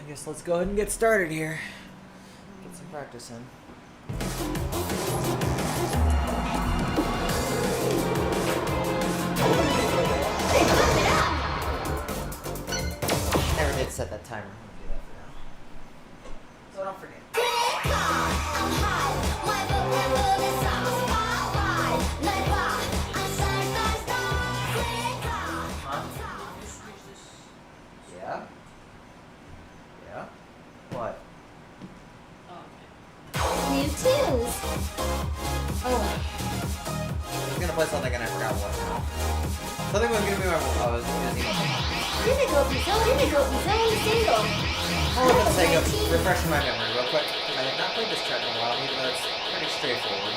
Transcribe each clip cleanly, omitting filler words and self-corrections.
guess let's go ahead and get started here. Get some practice in. Never did set that timer. So don't forget. Yeah? Yeah? What? New tunes. Oh. I was gonna play something and I forgot what now. Something was gonna be my. Oh, it was gonna be Difficulty zone single. for the sake of refreshing my memory real quick, because I have not played this track in a while, even though it's pretty straightforward.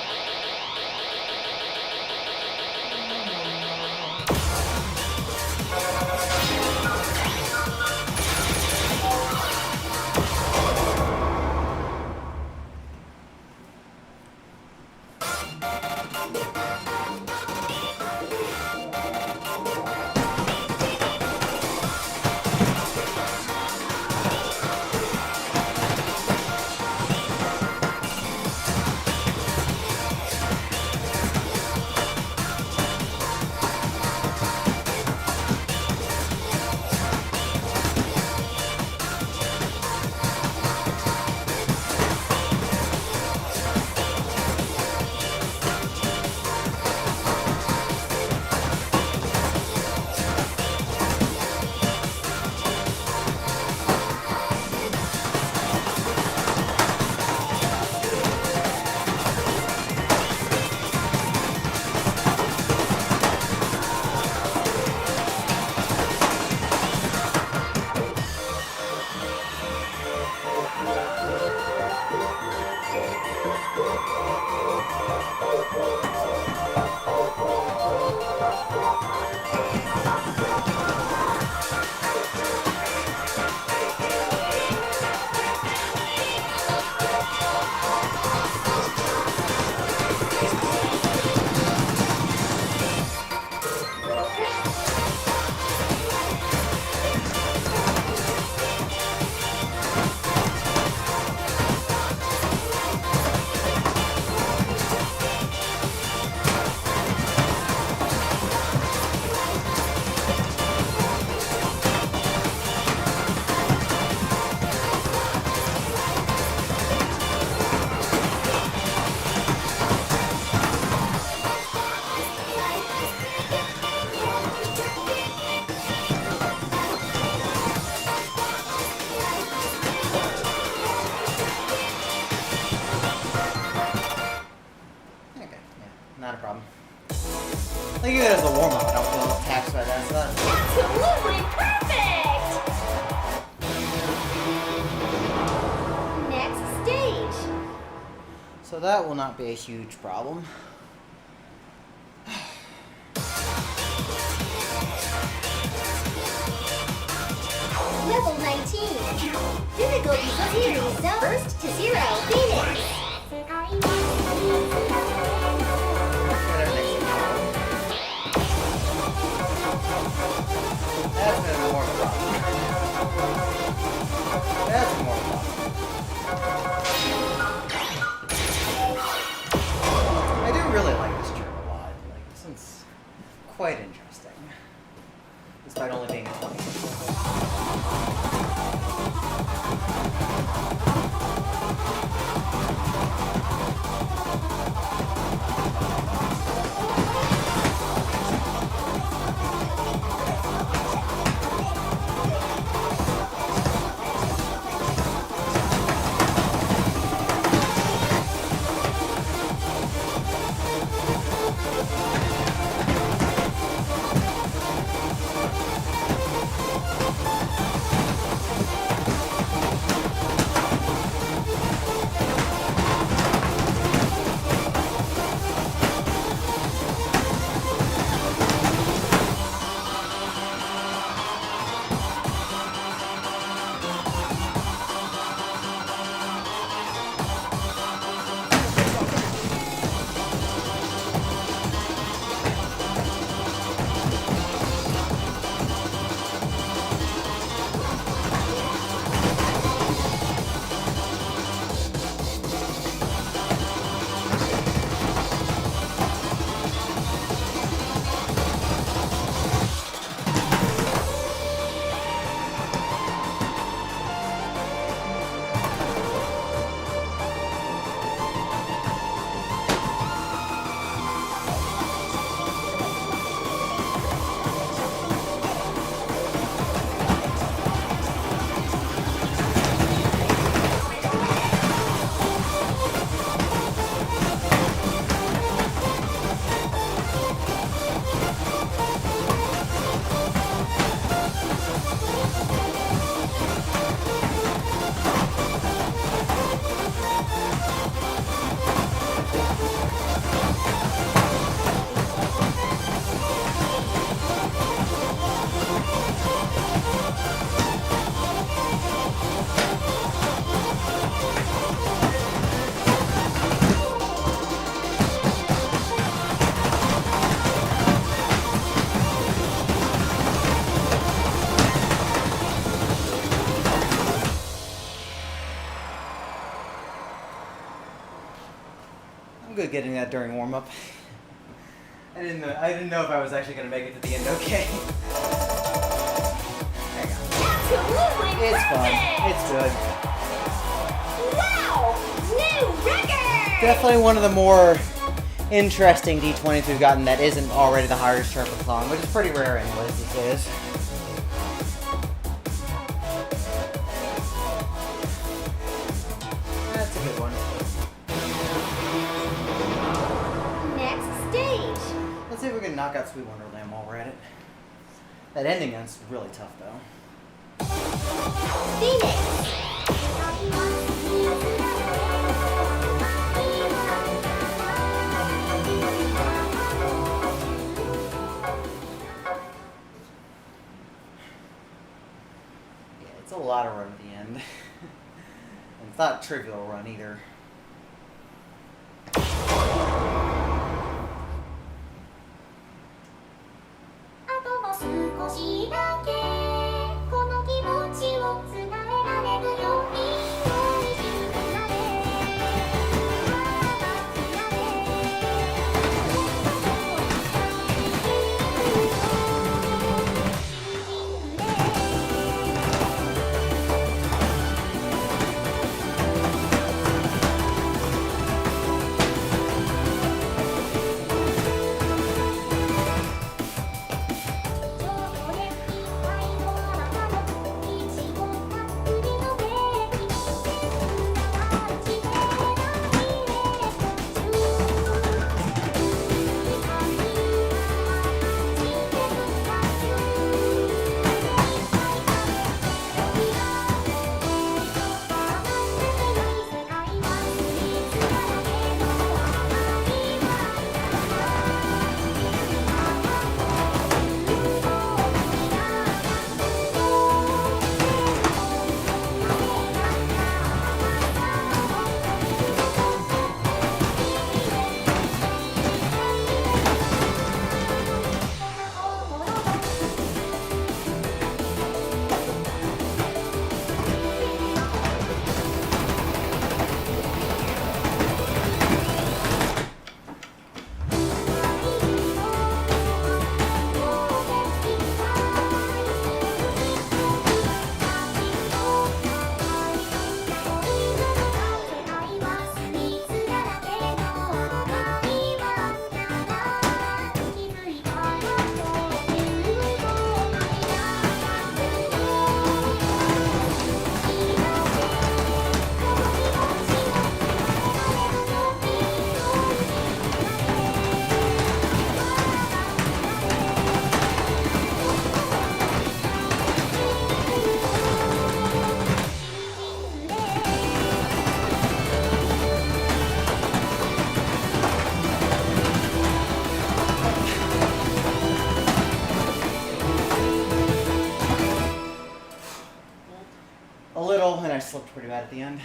Not a problem. I think it as a warm-up. I don't feel taxed by that. So Absolutely perfect! Next stage. So that will not be a huge problem. Level 19. Difficulty series zone. First to 0. Phoenix. That's gonna be more of a problem. That's more of a problem. I do really like this trick a lot. Like, this one's quite interesting. Despite only being a 20. I'm good getting that during warm up. I didn't know if I was actually gonna make it to the end. Okay. Absolutely It's fun. perfect! It's good. Wow! New record! Definitely one of the more interesting D20s we've gotten that isn't already the highest sharper song, which is pretty rare anyways these days. That's a good one. Next stage. Let's see if we can knock out Sweet Wonderland while we're at it. That ending is really tough though. Phoenix. Yeah, it's a lot of run at the end. And it's not a trivial run either. あとも少しだけこの気持ちを伝えられるように恋しくなれA little, and I slipped pretty bad at the end.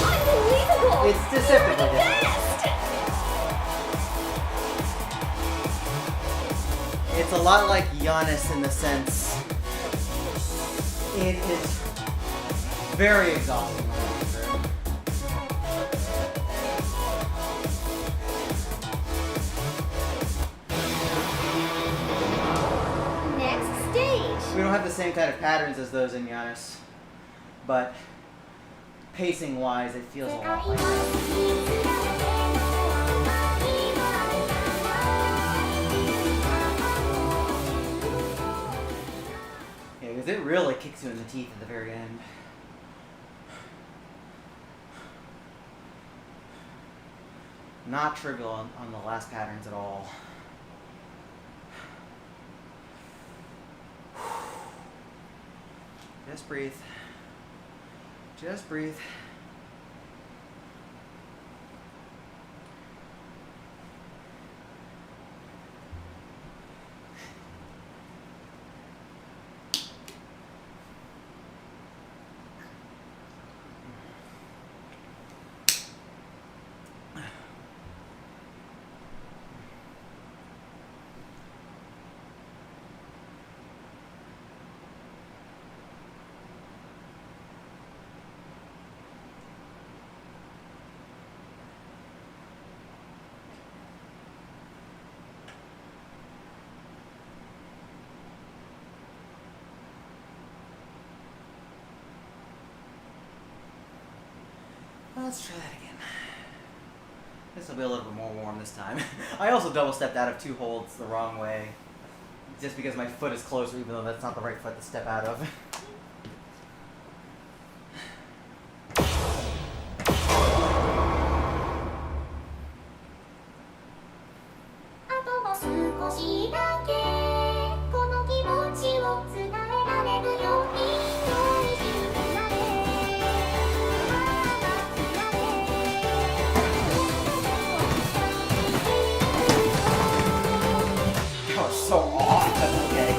Unbelievable! It's deceptively You're the difficult. best! It's a lot like Giannis in the sense it is very exhausting to work through. Next stage. We don't have the same kind of patterns as those in Giannis, but pacing wise, it feels a lot like that. Yeah, because it really kicks you in the teeth at the very end. Not trivial on the last patterns at all. Just breathe. Just breathe. Let's try that again. This will be a little bit more warm this time. I also double stepped out of 2 holds the wrong way. Just because my foot is closer, even though that's not the right foot to step out of. あとも少しだけこの気持ちを伝えられるように恋しくなれThat was so off. That's okay.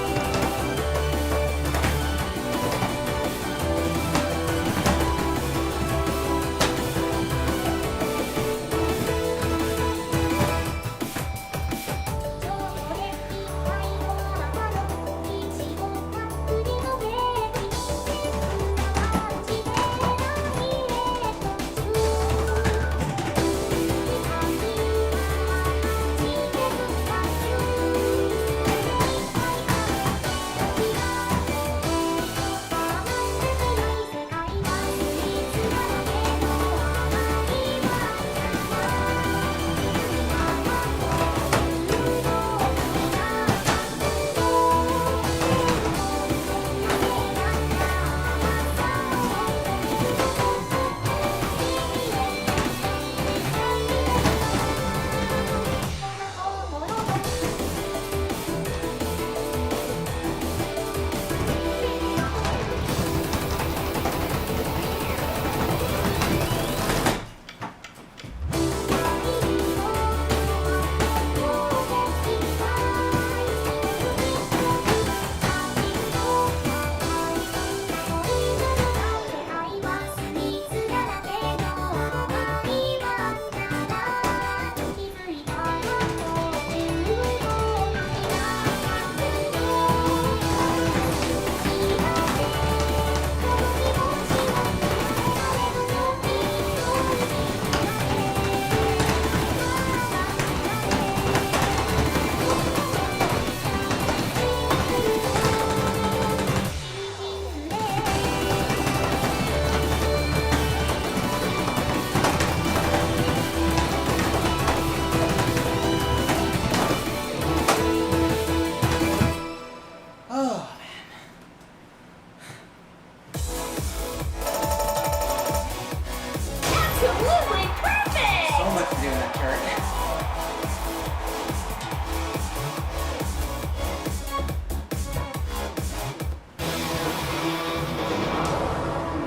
Absolutely perfect! So much to do in that turn.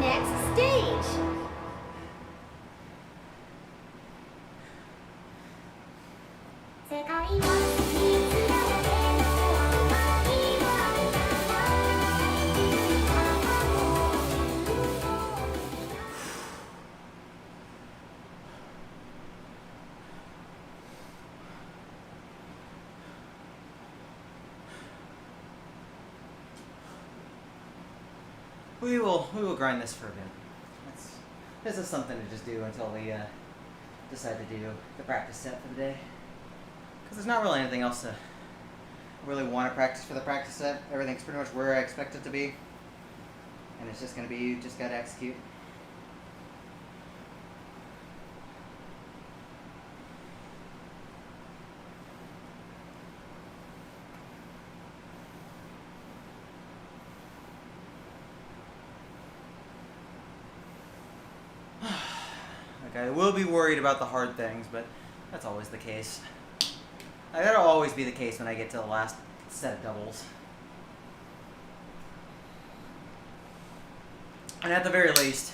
Next stage. We will grind this for a bit. This is something to just do until we decide to do the practice set for the day. Because there's not really anything else to really want to practice for the practice set. Everything's pretty much where I expect it to be. And it's just going to be, you just got to execute. Like, I will be worried about the hard things, but that's always the case. That'll always be the case when I get to the last set of doubles. And at the very least,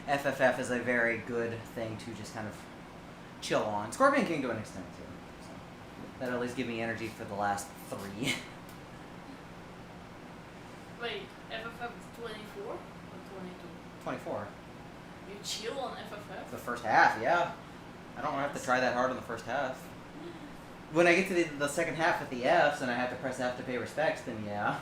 FFF is a very good thing to just kind of chill on. Scorpion King to an extent too. So that'll at least give me energy for the last 3. Wait, FFF is 24 or 22? 24. You chill on FFF? The first half, yeah. I don't have to try that hard on the first half. When I get to the second half with the Fs and I have to press F to pay respects, then yeah.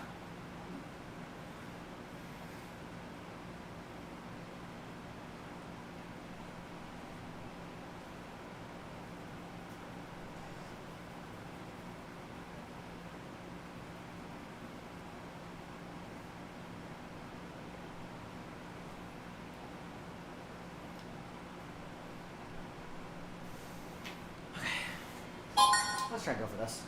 try and go for this.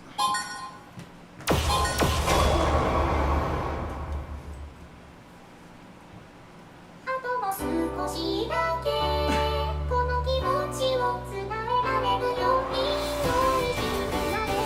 あとも少しだけこの気持ちを伝えられるように恋しくなれ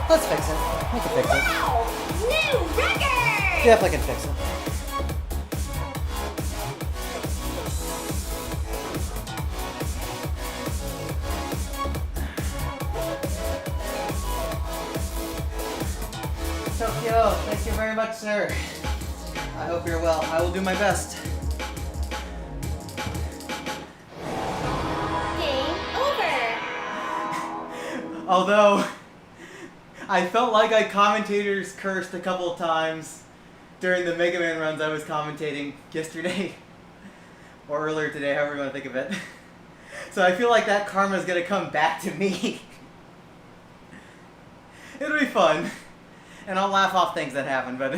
Let's fix it. We can fix it. Wow! New record! Definitely can fix it. Tokyo, thank you very much, sir. I hope you're well. I will do my best. Game over! Although, I felt like I commentators cursed a couple of times during the Mega Man runs I was commentating yesterday. Or earlier today, however you want to think of it. So I feel like that karma is going to come back to me. It'll be fun. And I'll laugh off things that happen, but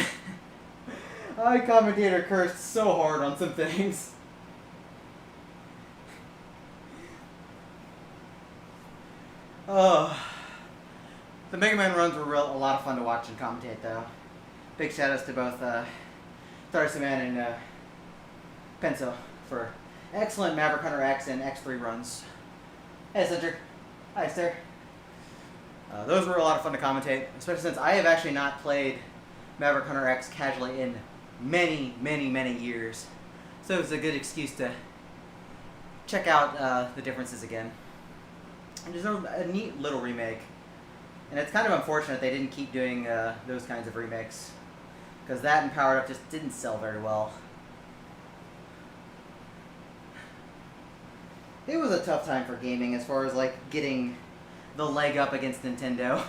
I commentator cursed so hard on some things. Oh. The Mega Man runs were a lot of fun to watch and commentate, though. Big shout outs to both Starsaman and Penso for excellent Maverick Hunter X and X3 runs. Hey, Cedric. Hi, sir. Those were a lot of fun to commentate, especially since I have actually not played Maverick Hunter X casually in many, many, many years. So it was a good excuse to check out the differences again. And there's a neat little remake. And it's kind of unfortunate they didn't keep doing those kinds of remakes. Because that and Powered Up just didn't sell very well. It was a tough time for gaming as far as like getting the leg up against Nintendo.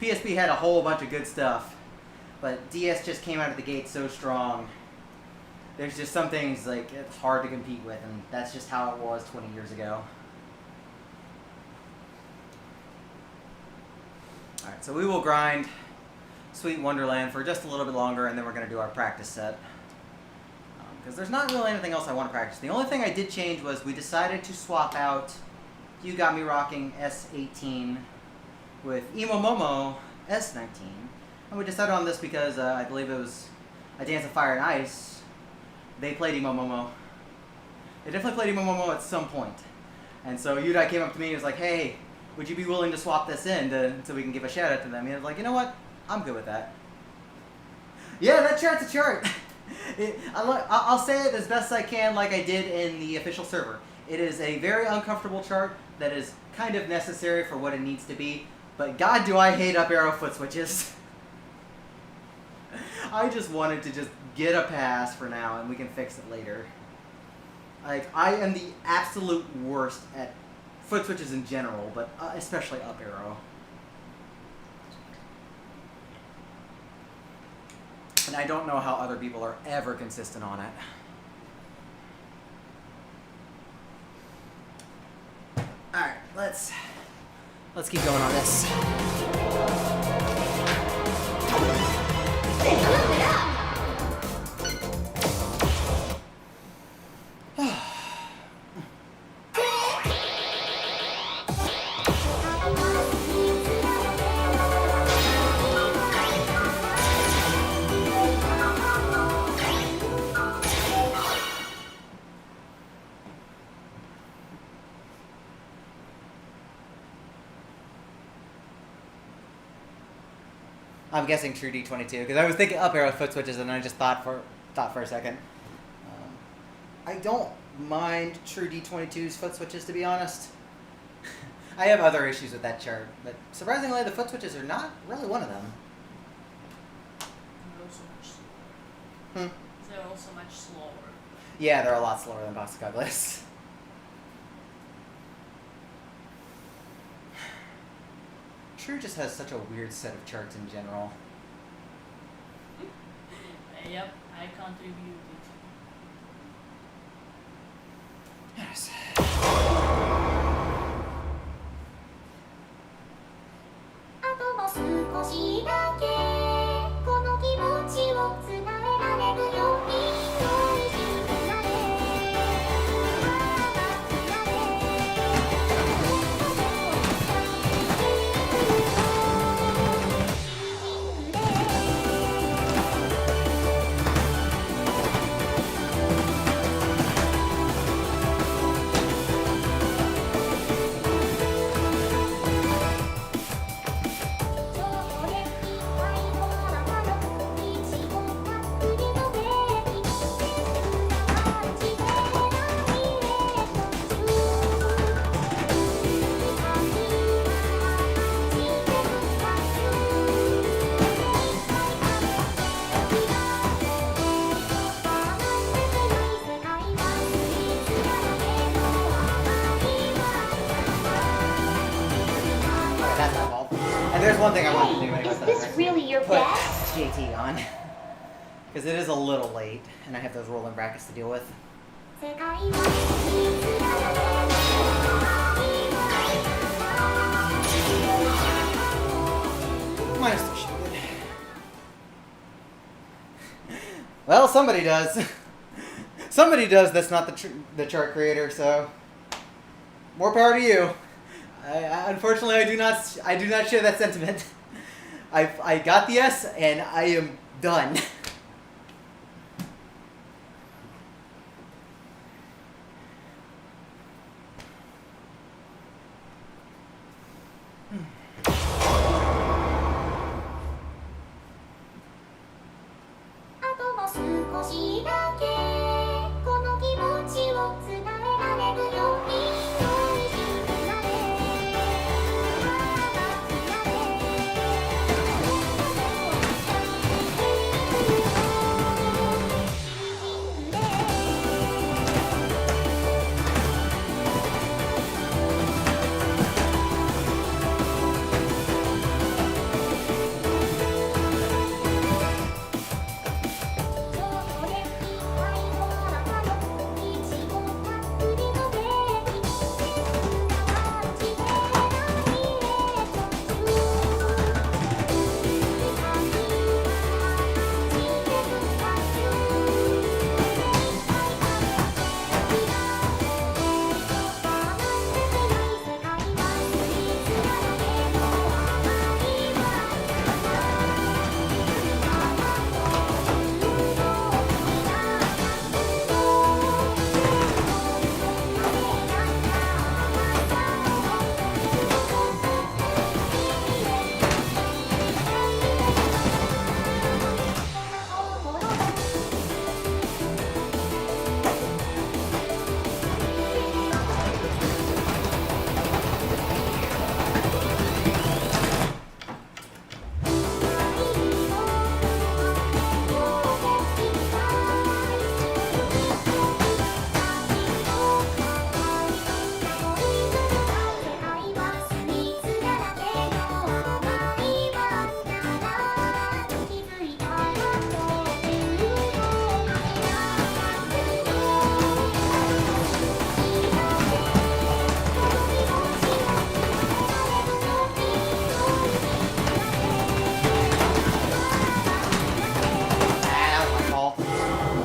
PSP had a whole bunch of good stuff, but DS just came out of the gate so strong. There's just some things like it's hard to compete with, and that's just how it was 20 years ago. Alright, so we will grind Sweet Wonderland for just a little bit longer, and then we're going to do our practice set. Because there's not really anything else I want to practice. The only thing I did change was we decided to swap out You Got Me Rocking S18 with Emo Momo S19. And we decided on this because I believe it was A Dance of Fire and Ice. They played Emo Momo. They definitely played Emo Momo at some point. And so Yudai came up to me and was like, hey, would you be willing to swap this in so we can give a shout out to them? And I was like, you know what? I'm good with that. Yeah, that chart's a chart. I'll say it as best I can like I did in the official server. It is a very uncomfortable chart that is kind of necessary for what it needs to be. But God, do I hate up arrow foot switches. I just wanted to just get a pass for now and we can fix it later. Like, I am the absolute worst at foot switches in general, but especially up arrow. And I don't know how other people are ever consistent on it. Alright, let's keep going on this. I'm guessing true D22 because I was thinking up arrow foot switches and I just thought for a second. I don't mind true D22's foot switches, to be honest. I have other issues with that chart, but surprisingly the foot switches are not really one of them. They're also much slower. They're also much slower. Yeah, they're a lot slower than Boxicoglis. True just has such a weird set of charts in general. Yep, I contributed. Yes. あとも少しだけこの気持ちを伝えられるように恋しくなれThat's my fault. And there's one thing I wanted to do anyway. Is this really your Put best? JT on. Because it is a little late, and I have those rolling brackets to deal with. 世界は見つられ Mine is still shielded. Well, somebody does. Somebody does that's not the chart creator, so more power to you. Unfortunately, I do not share that sentiment. I got the S, and I am done.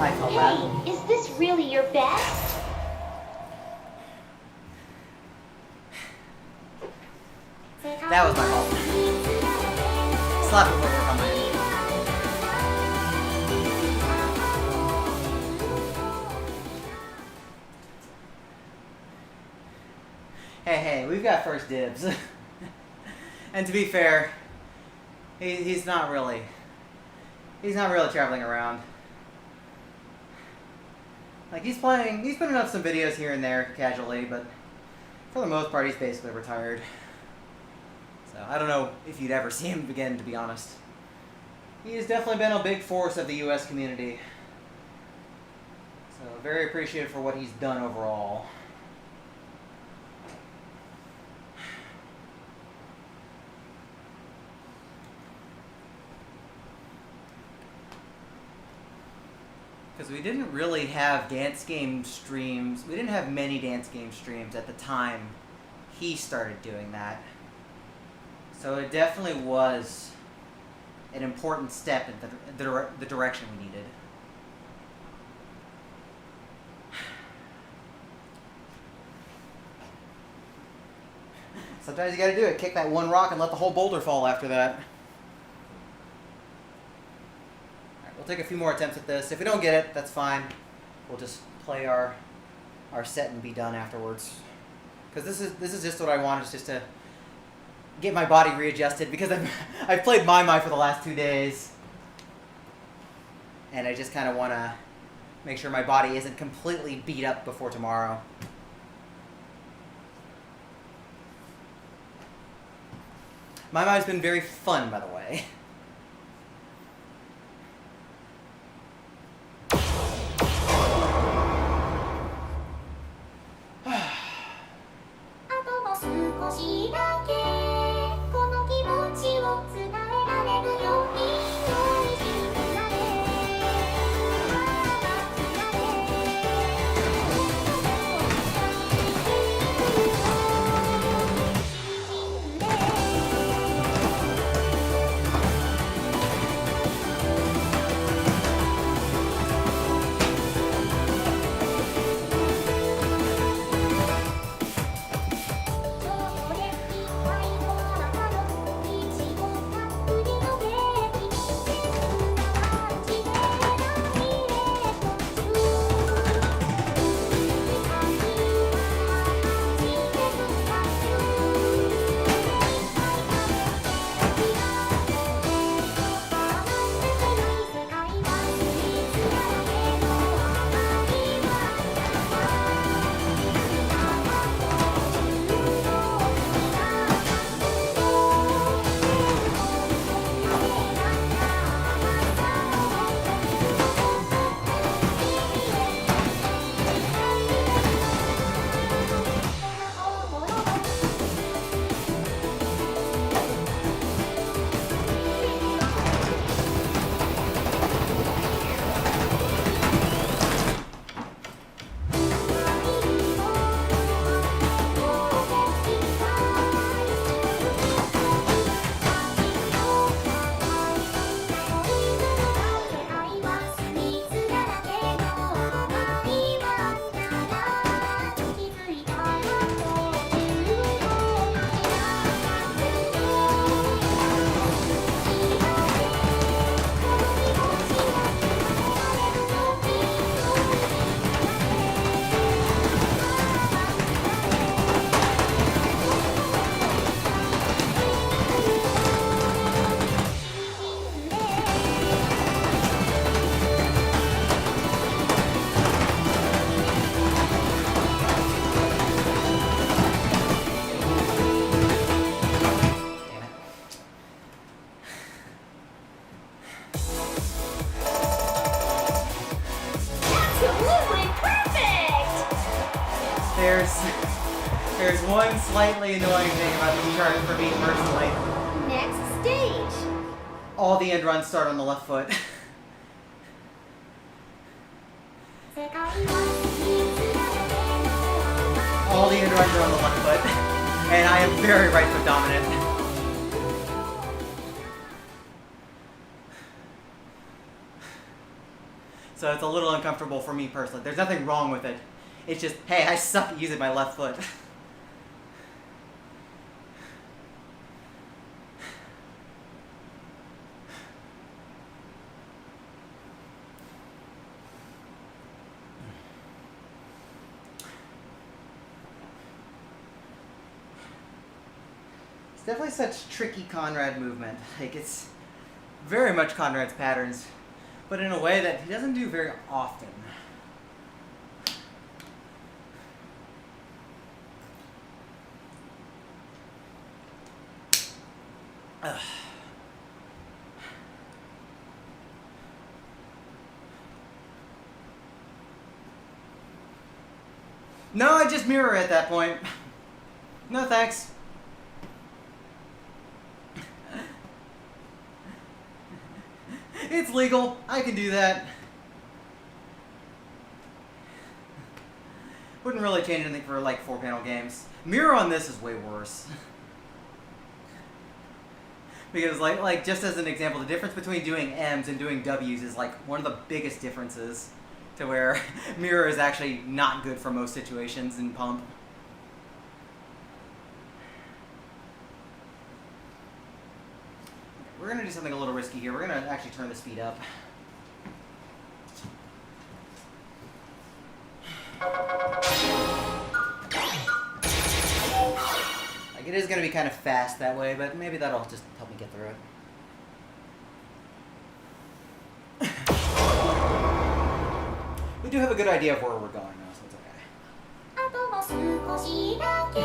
I felt bad. Hey, is this really your best? That was my fault. Slap the footwork on my head. Hey, we've got first dibs. And to be fair, he's not really traveling around. Like he's putting up some videos here and there casually, but for the most part he's basically retired. So I don't know if you'd ever see him again, to be honest. He has definitely been a big force of the US community. So very appreciative for what he's done overall. Because we didn't really have dance game streams. We didn't have many dance game streams at the time he started doing that. So it definitely was an important step in the direction we needed. Sometimes you gotta do it. Kick that one rock and let the whole boulder fall after that. We'll take a few more attempts at this. If we don't get it, that's fine. We'll just play our set and be done afterwards. Because this is just what I want, is just to get my body readjusted, because I've played Mai for the last 2 days. And I just kind of want to make sure my body isn't completely beat up before tomorrow. Mai's been very fun, by the way. There's one slightly annoying thing about this chart for me personally. Next stage. All the end runs start on the left foot. All the end runs are on the left foot. And I am very right foot dominant. So it's a little uncomfortable for me personally. There's nothing wrong with it. It's just, hey, I suck at using my left foot. It's definitely such tricky Conrad movement. Like, it's very much Conrad's patterns, but in a way that he doesn't do very often. Ugh. No, I just mirror at that point. No thanks. It's legal. I can do that. Wouldn't really change anything for like 4-panel games. Mirror on this is way worse. Because like just as an example, the difference between doing M's and doing W's is like one of the biggest differences, to where mirror is actually not good for most situations in pump. We're gonna do something a little risky here. We're gonna actually turn the speed up. Like, it is gonna be kind of fast that way, but maybe that'll just help me get through it. We do have a good idea of where we're going now, so it's okay. あとも少しだけ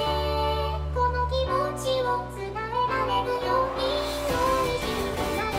この気持ちを伝えられるように恋しくなれ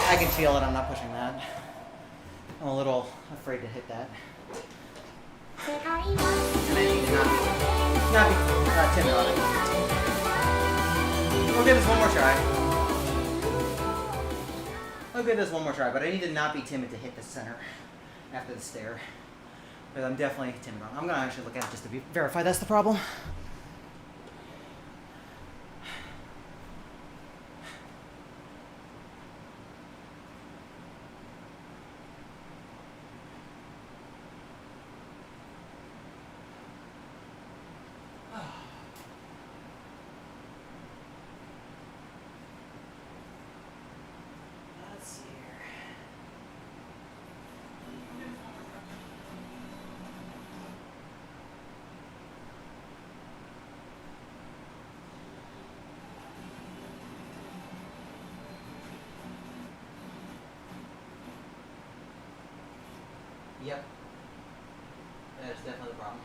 I can feel it, I'm not pushing that. I'm a little afraid to hit that. And I need to not be timid on it. We'll give this one more try. I'll give this one more try, but I need to not be timid to hit the center after the stair. Because I'm definitely timid on it. I'm going to actually look at it just to verify that's the problem. Yep. That is definitely the problem.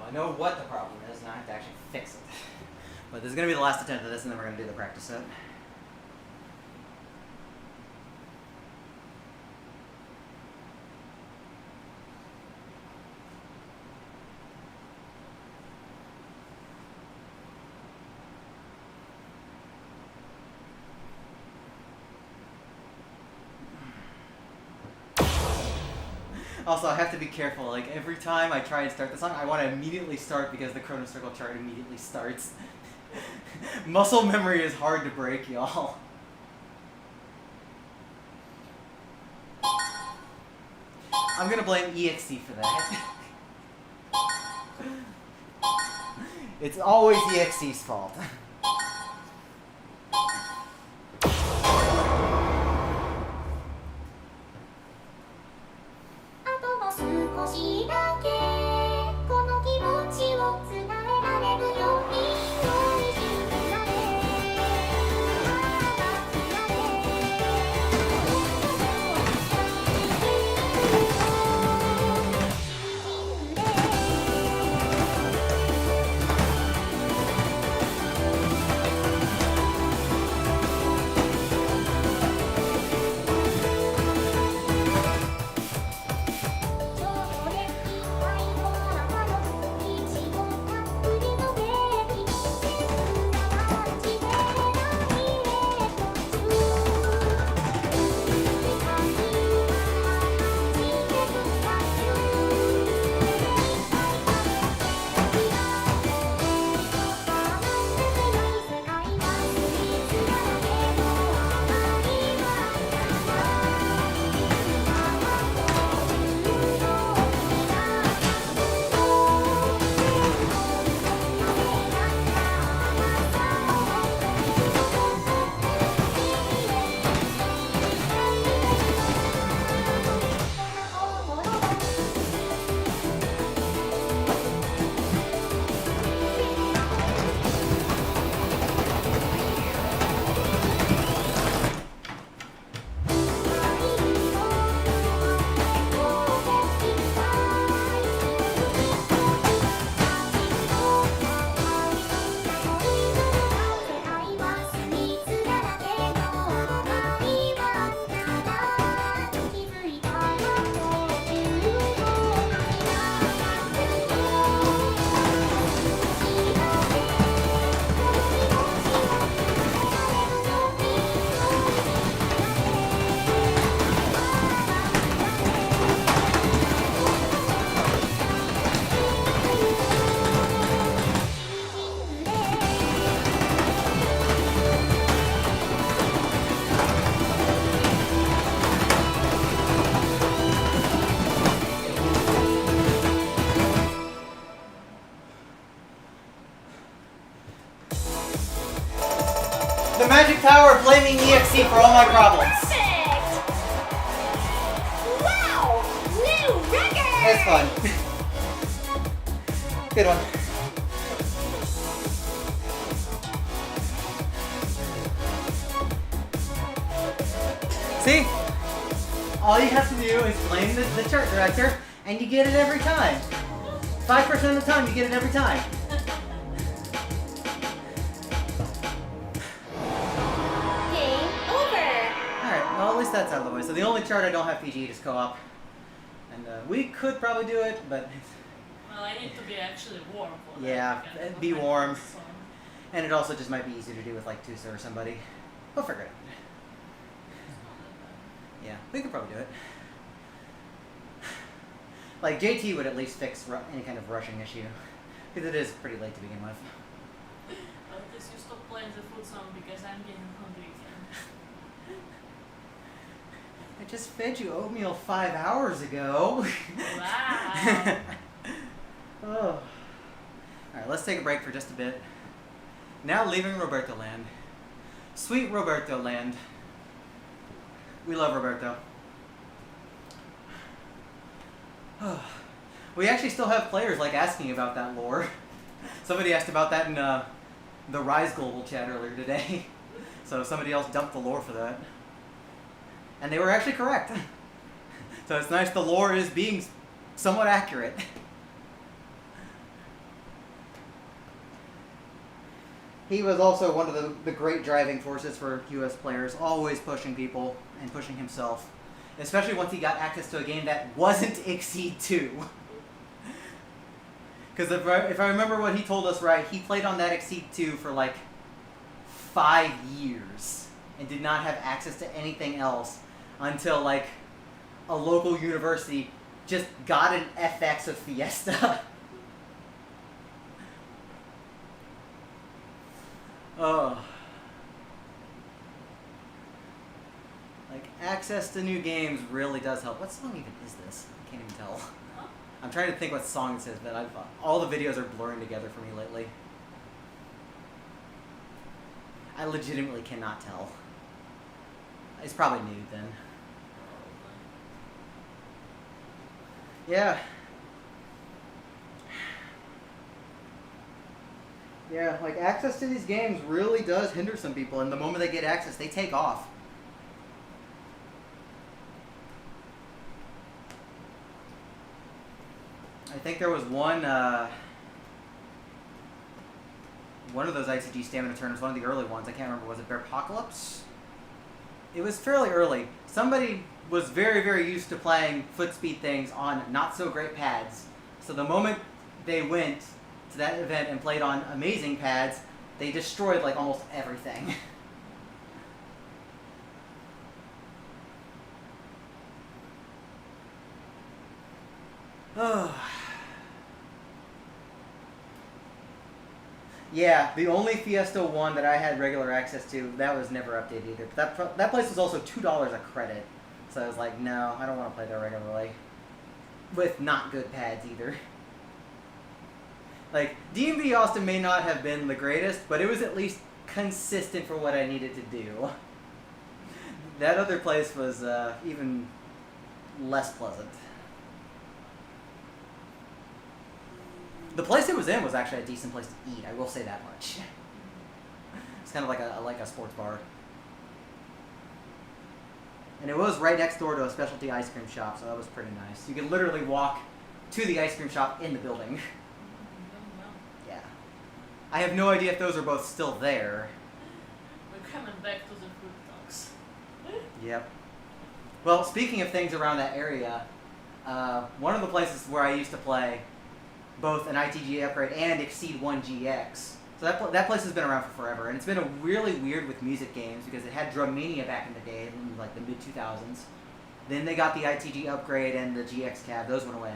I know what the problem is, and I have to actually fix it. But this is going to be the last attempt at this, and then we're going to do the practice set. Also, I have to be careful. Like, every time I try and start the song, I want to immediately start because the Chrono Circle chart immediately starts. Muscle memory is hard to break, y'all. I'm gonna blame EXT for that. It's always EXT's fault. あとも少しだけこの気持ちを伝えられるように用意してられThe Magic Tower blaming EXT for all my problems. Perfect! Wow! New record! It's fun. Good one. See? All you have to do is blame the chart director, and you get it every time. 5% of the time, you get it every time. Game over! Alright, well at least that's out of the way. So the only chart I don't have PG is co-op. And we could probably do it, but... Well, I need to be actually warm for that. Yeah, because be of my warm. song. And it also just might be easier to do with like Tusa or somebody. We'll figure it out. Yeah, we could probably do it. Like, JT would at least fix any kind of rushing issue. Because it is pretty late to begin with. But at least you stop playing the food song because I'm getting hungry again. I just fed you oatmeal 5 hours ago. Wow. Oh. Alright, let's take a break for just a bit. Now leaving Roberto Land. Sweet Roberto Land. We love Roberto. We actually still have players like asking about that lore. Somebody asked about that in the Rise Global chat earlier today. So somebody else dumped the lore for that. And they were actually correct. So it's nice the lore is being somewhat accurate. He was also one of the great driving forces for US players, always pushing people and pushing himself. Especially once he got access to a game that wasn't Exceed 2. Because if I remember what he told us right, he played on that Exceed 2 for like 5 years and did not have access to anything else until like a local university just got an FX of Fiesta. Oh. Like, access to new games really does help. What song even is this? I can't even tell. I'm trying to think what song this is, but all the videos are blurring together for me lately. I legitimately cannot tell. It's probably new then. Yeah. Yeah, like access to these games really does hinder some people, and the moment they get access, they take off. I think there was one of those ICG stamina tournaments, one of the early ones. I can't remember. Was it Bearpocalypse? It was fairly early. Somebody was very, very used to playing foot speed things on not so great pads. So the moment they went to that event and played on amazing pads, they destroyed like almost everything. Yeah, the only Fiesta one that I had regular access to, that was never updated either. But that place was also $2 a credit. So I was like, no, I don't want to play there regularly. With not good pads either. Like, D&B Austin may not have been the greatest, but it was at least consistent for what I needed to do. That other place was even less pleasant. The place it was in was actually a decent place to eat, I will say that much. It's kind of like a sports bar. And it was right next door to a specialty ice cream shop, so that was pretty nice. You could literally walk to the ice cream shop in the building. Yeah. I have no idea if those are both still there. We're coming back to the food talks. Yep. Well, speaking of things around that area, one of the places where I used to play both an ITG upgrade and Exceed 1 GX. So that place has been around for forever, and it's been really weird with music games because it had Drummania back in the day, in like the mid-2000s. Then they got the ITG upgrade and the GX cab; those went away.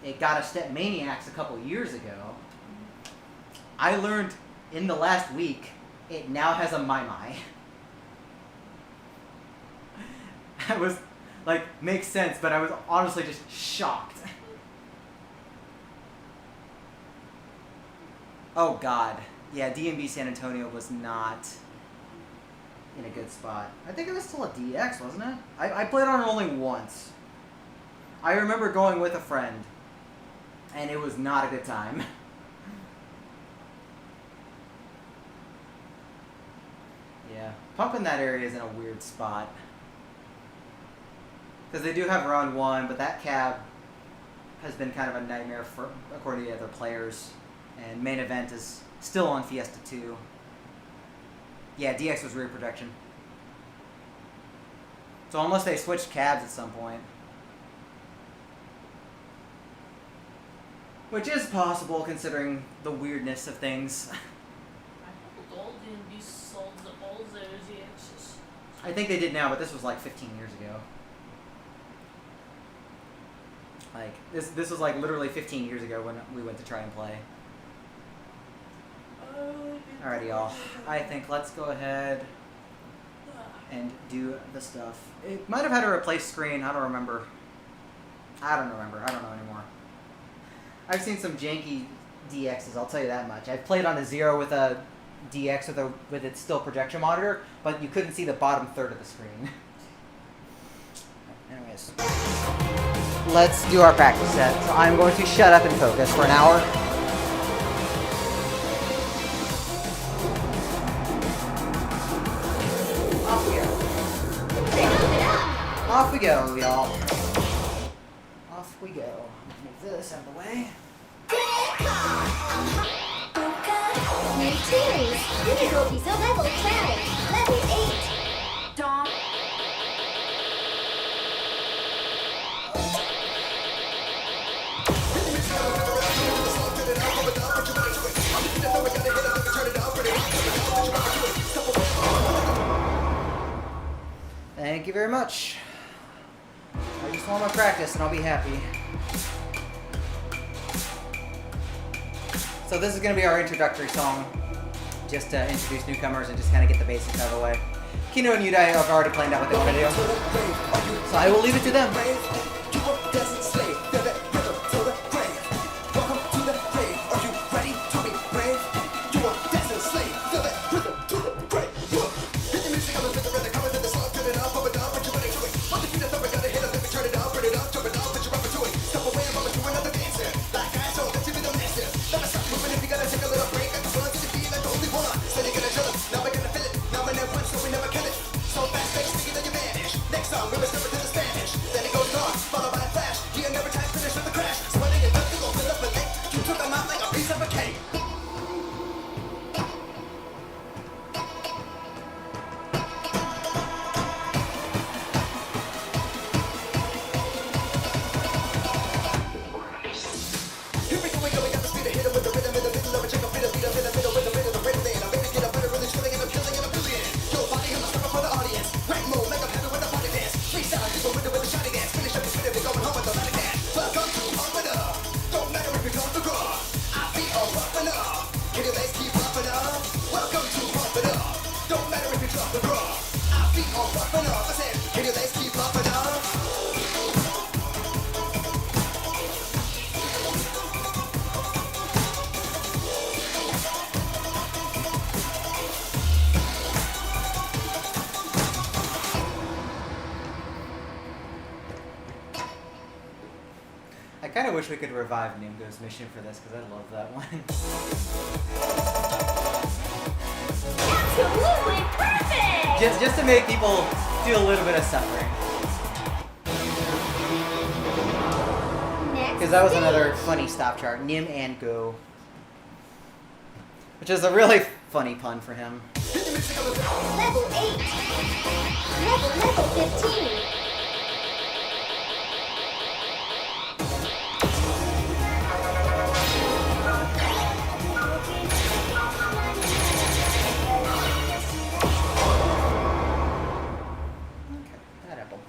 It got a Step Maniacs a couple years ago. I learned in the last week it now has a My My. I was like, makes sense, but I was honestly just shocked. Oh god. Yeah, D&B San Antonio was not in a good spot. I think it was still a DX, wasn't it? I played on it only once. I remember going with a friend, and it was not a good time. Yeah, Pump in that area is in a weird spot. Because they do have Round 1, but that cab has been kind of a nightmare for according to the other players. And main event is still on Fiesta 2. Yeah, DX was rear projection. So unless they switched cabs at some point. Which is possible considering the weirdness of things. I thought all D&B sold all their GXs. I think they did now, but this was like 15 years ago. Like, this was like literally 15 years ago when we went to try and play. Alrighty, y'all. I think let's go ahead and do the stuff. It might have had a replace screen. I don't remember. I don't know anymore. I've seen some janky DXs, I'll tell you that much. I've played on a Zero with a DX with its still projection monitor, but you couldn't see the bottom third of the screen. guys. Let's do our practice set. So I'm going to shut up and focus for an hour. Off we go. Off we go, y'all. Off we go. Move this out of the way. New series, difficulty so level 12, level 8. Dawn. Thank you very much. I just want my practice and I'll be happy. So this is going to be our introductory song, just to introduce newcomers and just kind of get the basics out of the way. Kino and Yudai have already planned out what they want to do, so I will leave it to them. I kind of wish we could revive Nimgo's mission for this, because I love that one. Absolutely perfect! just to make people feel a little bit of suffering. Next Because that was stage. another funny stop chart, Nim and Go. Which is a really funny pun for him. Level 8. Level 15. That apple.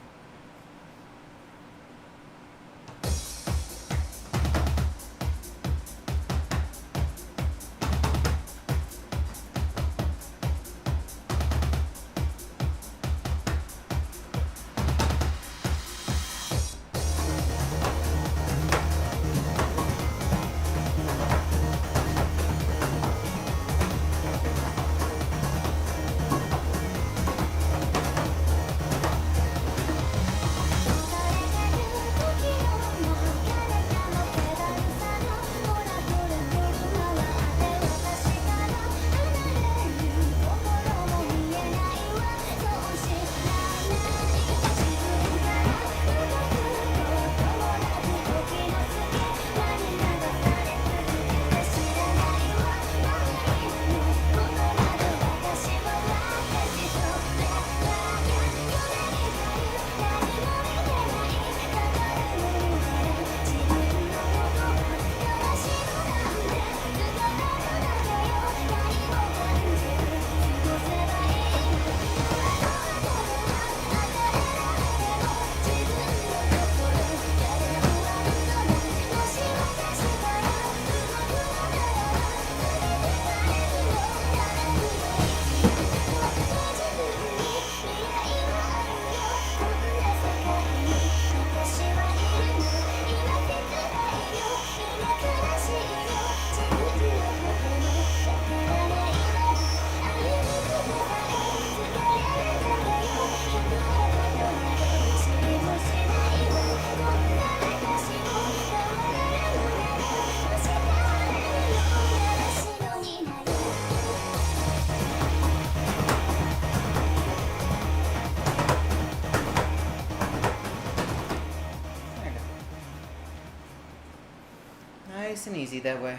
easy that way.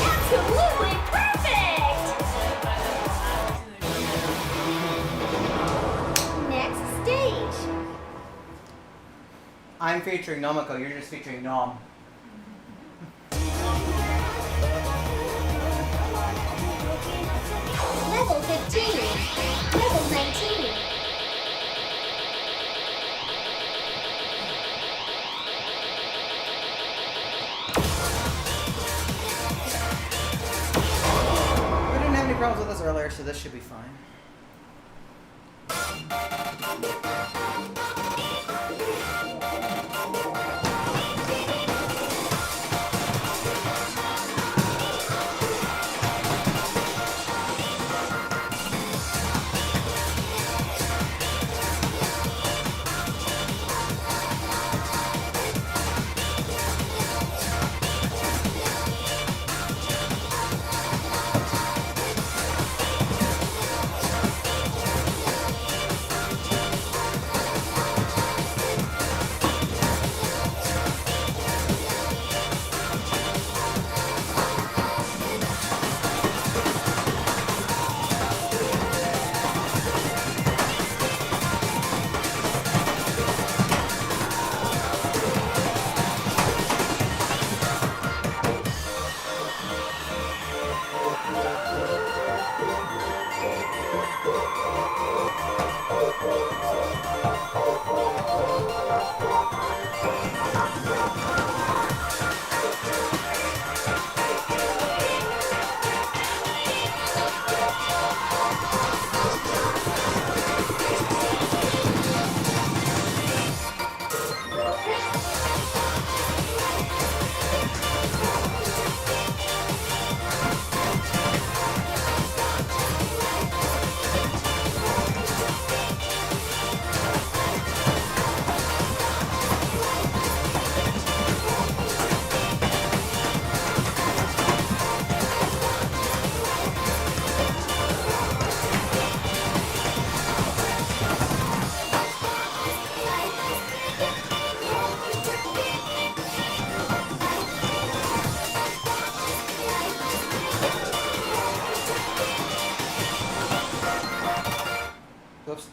Absolutely perfect! Next stage. I'm featuring Nomiko, you're just featuring Nom. Level 15. Level 19. We didn't have any problems with this earlier, so this should be fine. Whoops.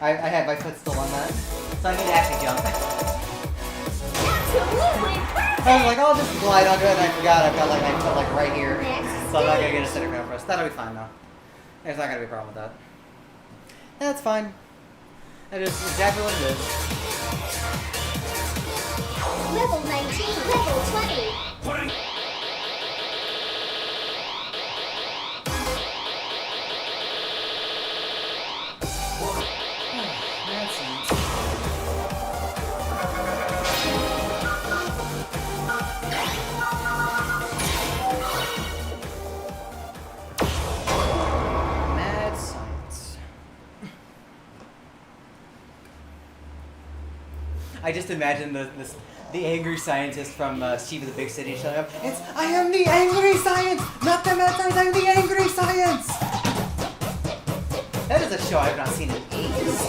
I had my foot still on that. So I need to actually jump. Absolutely perfect! I was like, I'll just glide under it, and I forgot I've got like my foot like right here. Next So I'm not gonna stage. get a center ground press. That'll be fine though. There's not gonna be a problem with that. That's fine. That is exactly what it is. Level 19. Level 20. That's nice. Mad science. I just imagine the angry scientist from Steve of the Big City showing up. I am the angry science, not the mad science. I'm the angry science. That is a show I've not seen in ages.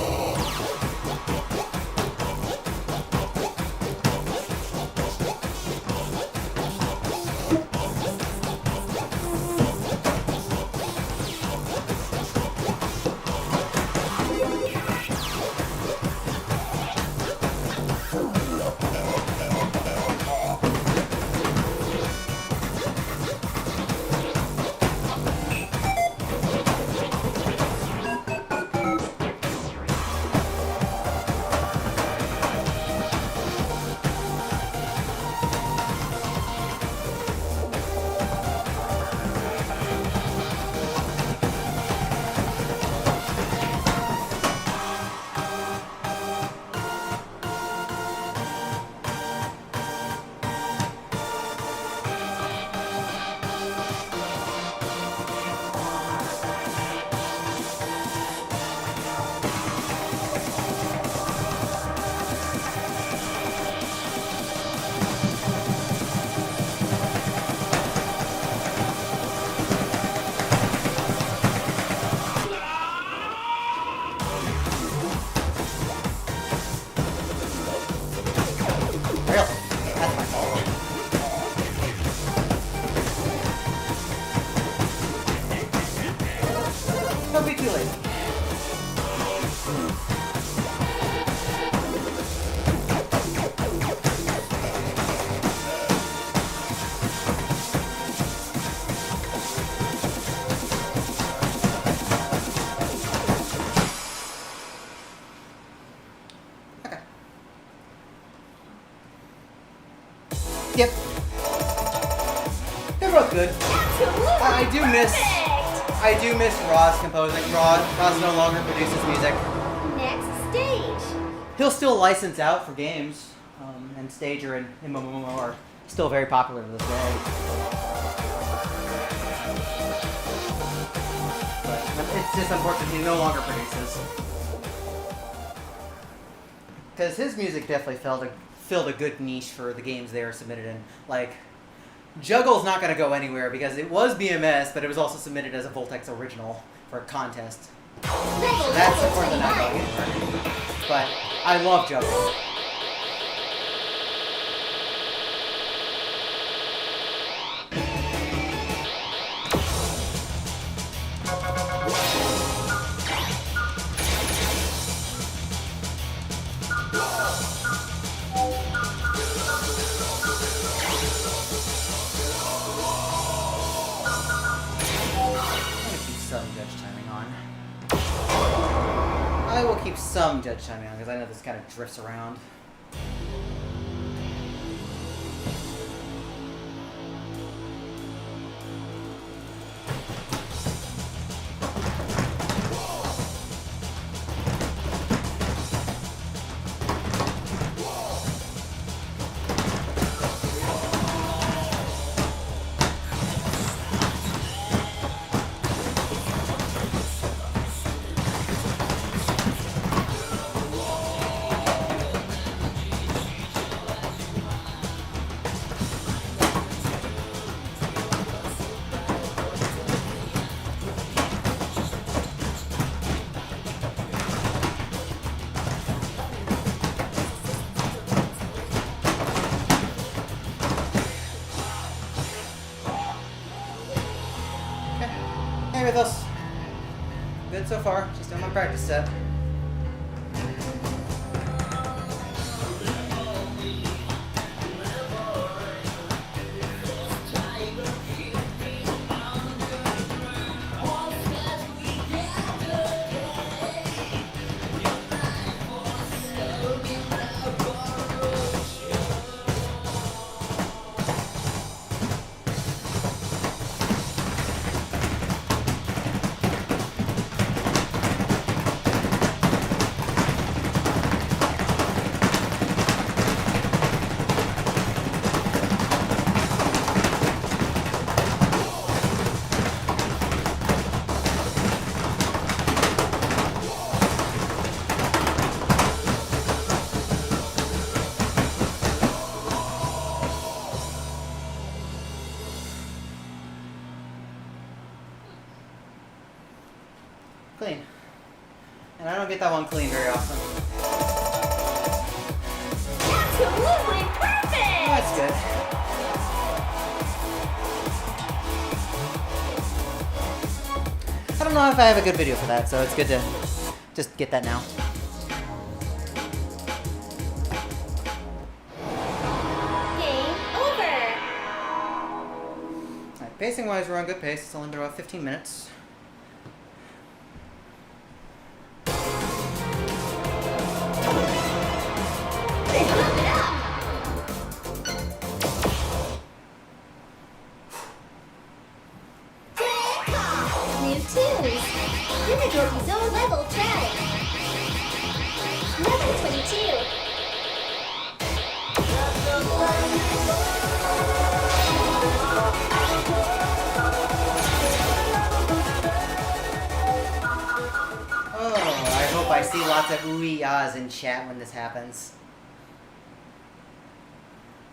Okay. Yep. They're both good. I do miss Roz composing. Roz no longer produces music. Next stage. He'll still license out for games, and Stager and MMO are still very popular to this day. But it's just unfortunate he no longer produces. Because his music definitely filled a good niche for the games they were submitted in. Like, Juggle's not going to go anywhere because it was BMS, but it was also submitted as a Voltex original for a contest. So that's of course not going anywhere. But I love Juggle. I will keep some judge timing on because I know this kind of drifts around. With us. Good so far. Just on my practice set. Clean. And I don't get that one clean very often. Absolutely perfect! That's good. I don't know if I have a good video for that, so it's good to just get that now. Game over! Alright, pacing wise, we're on good pace. It's only been about 15 minutes. Difficulty zone level 10. Level 22. Oh, I hope I see lots of ooey-ahs in chat when this happens.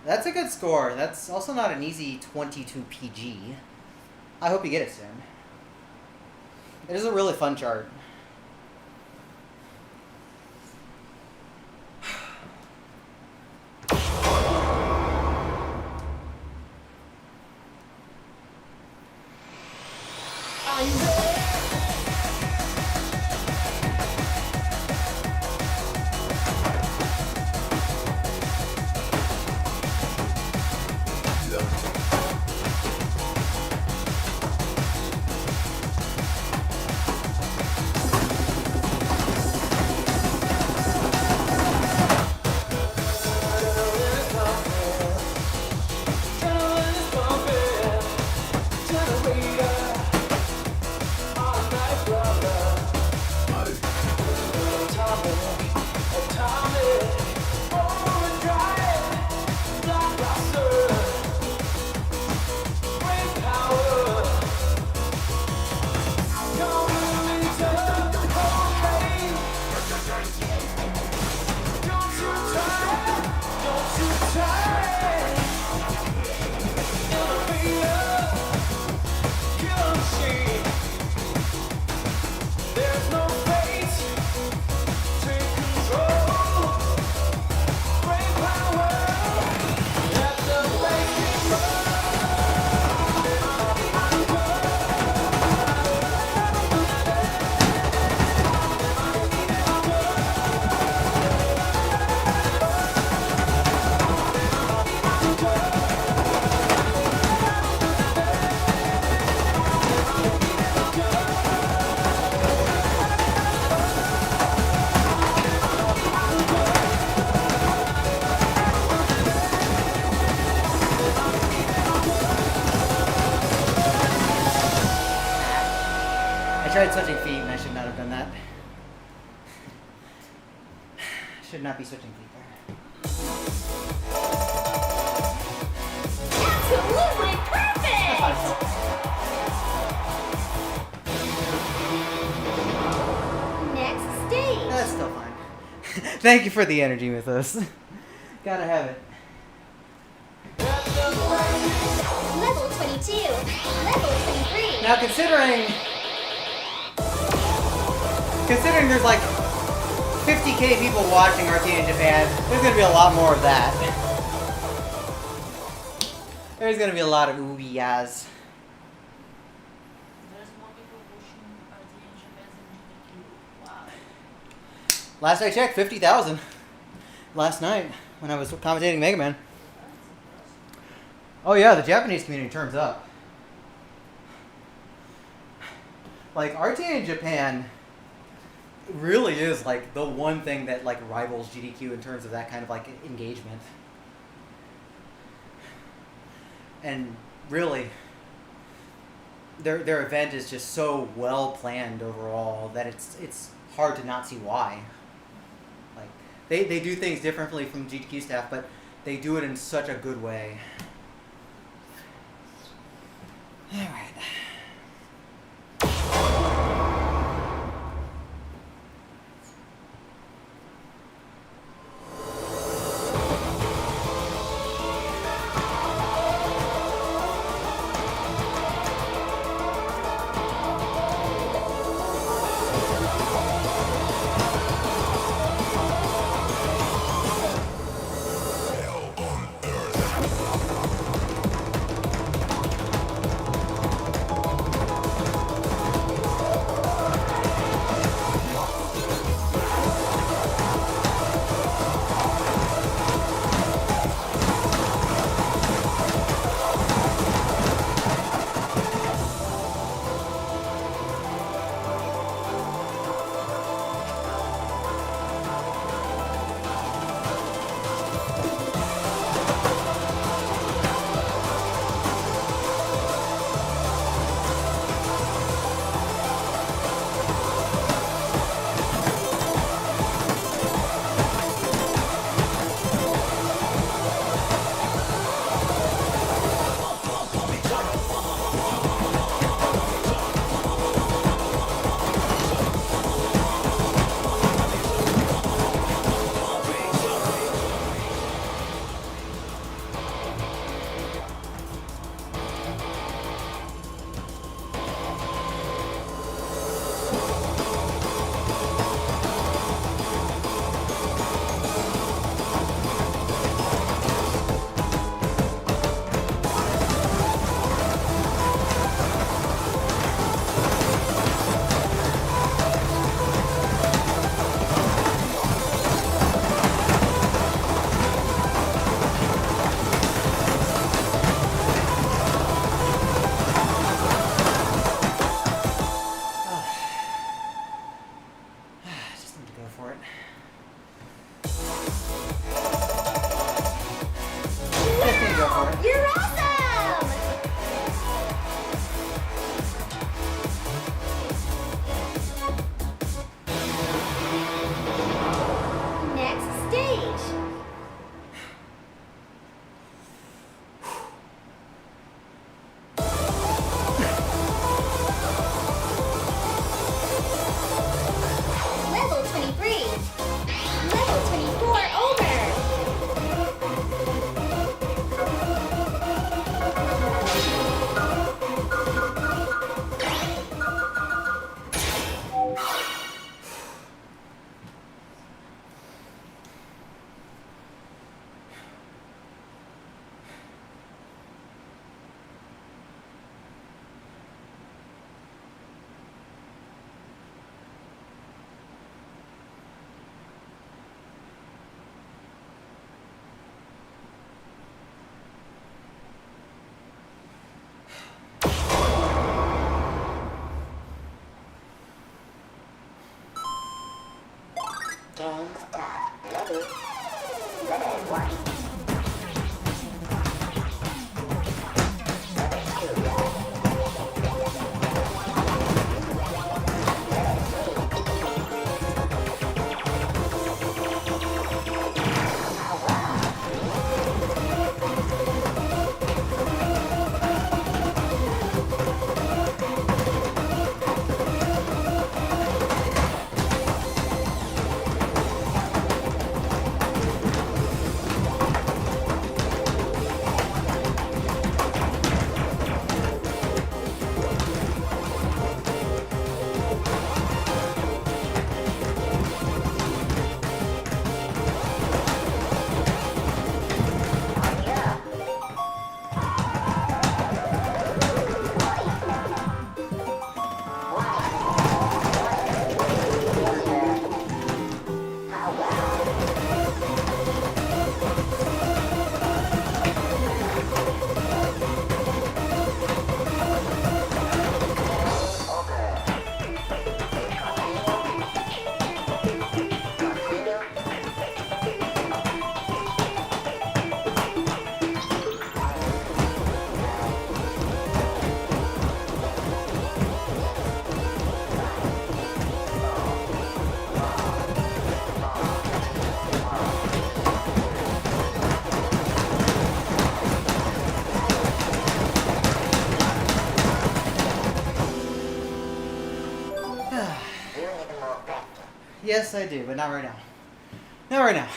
That's a good score. That's also not an easy 22 PG. I hope you get it soon. It is a really fun chart. Should not be switching feet there. Absolutely perfect! Next stage. That's still fine. Thank you for the energy, Mythos. Gotta have it. Level 22. Level 23. Now considering there's like 50k people watching RTA in Japan, there's gonna be a lot more of that. There's gonna be a lot of ooh-yahs. There's more people pushing RTA in Japan than GDQ. Wow. Last I checked, 50,000. Last night when I was commentating Mega Man. Oh yeah, the Japanese community turns up. Like RTA in Japan really is like the one thing that like rivals GDQ in terms of that kind of like engagement. And really their event is just so well planned overall that it's hard to not see why. Like they do things differently from GDQ staff, but they do it in such a good way. All right. Games start. Ready. Ready, one. Yes, I do, but not right now. Not right now.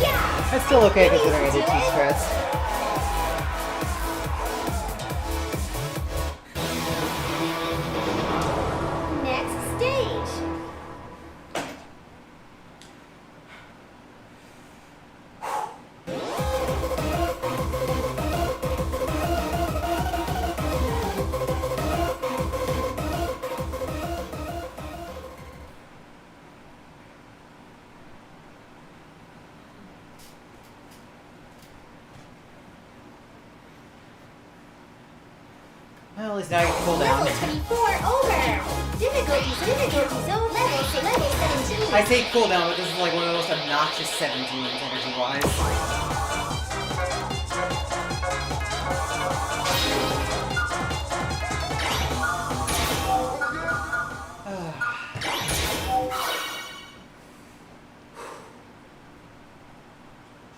Yeah! That's still okay considering I did 2 spreads. Next stage. Well, at least now I can cool down. Level 24 over. Difficulty zone level 17. I say cool down, but this is like one of the most obnoxious 17s energy-wise.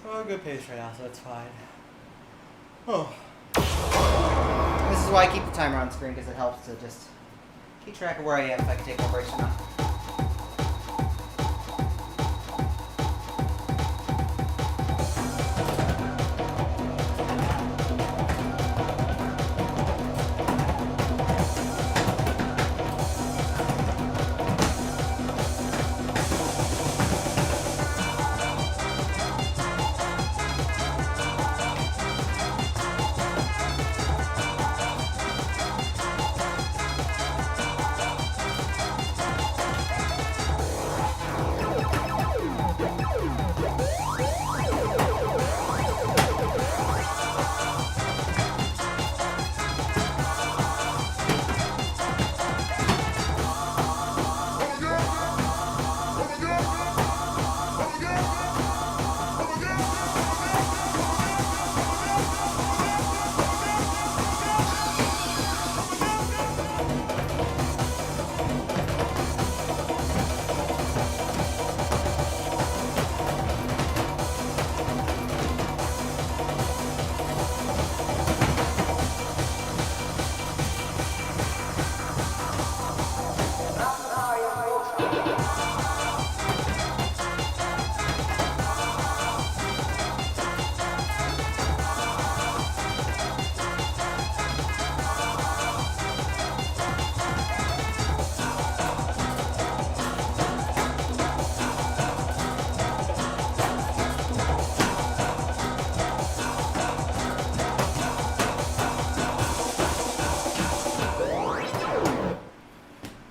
We're on a good pace right now, so that's fine. Oh. This is why I keep the timer on screen, because it helps to just keep track of where I am if I can take more breaks or not.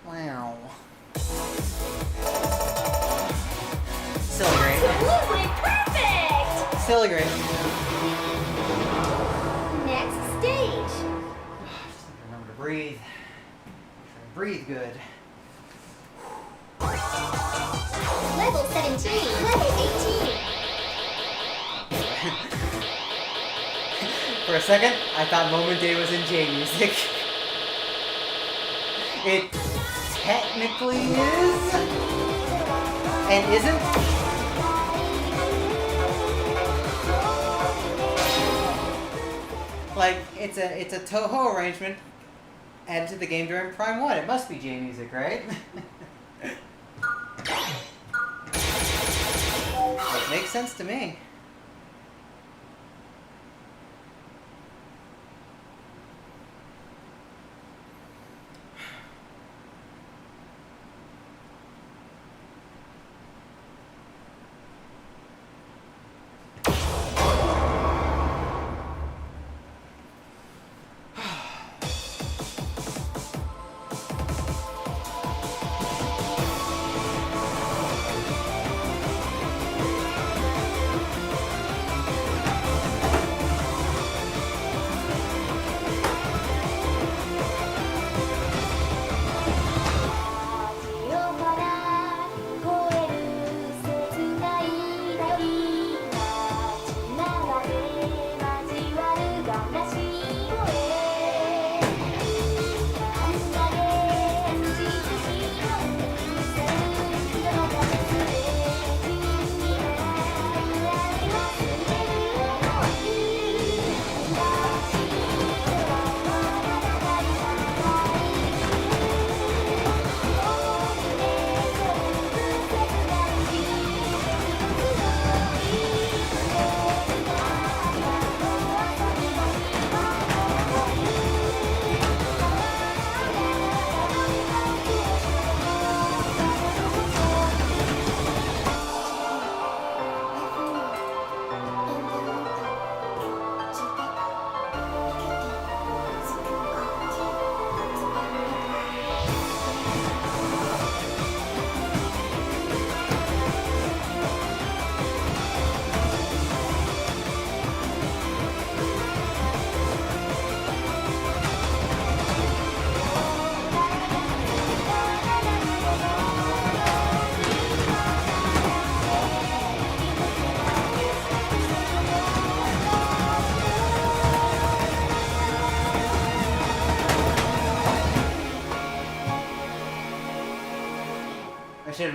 Wow. Silly great. Absolutely perfect. Silly great. Next stage. Just remember to breathe. Try to breathe good. Level 17. Level 18. For a second, I thought Moment Day was in J music. It technically is, and isn't. Like it's a Toho arrangement added to the game during Prime 1. It must be J music, right? It makes sense to me.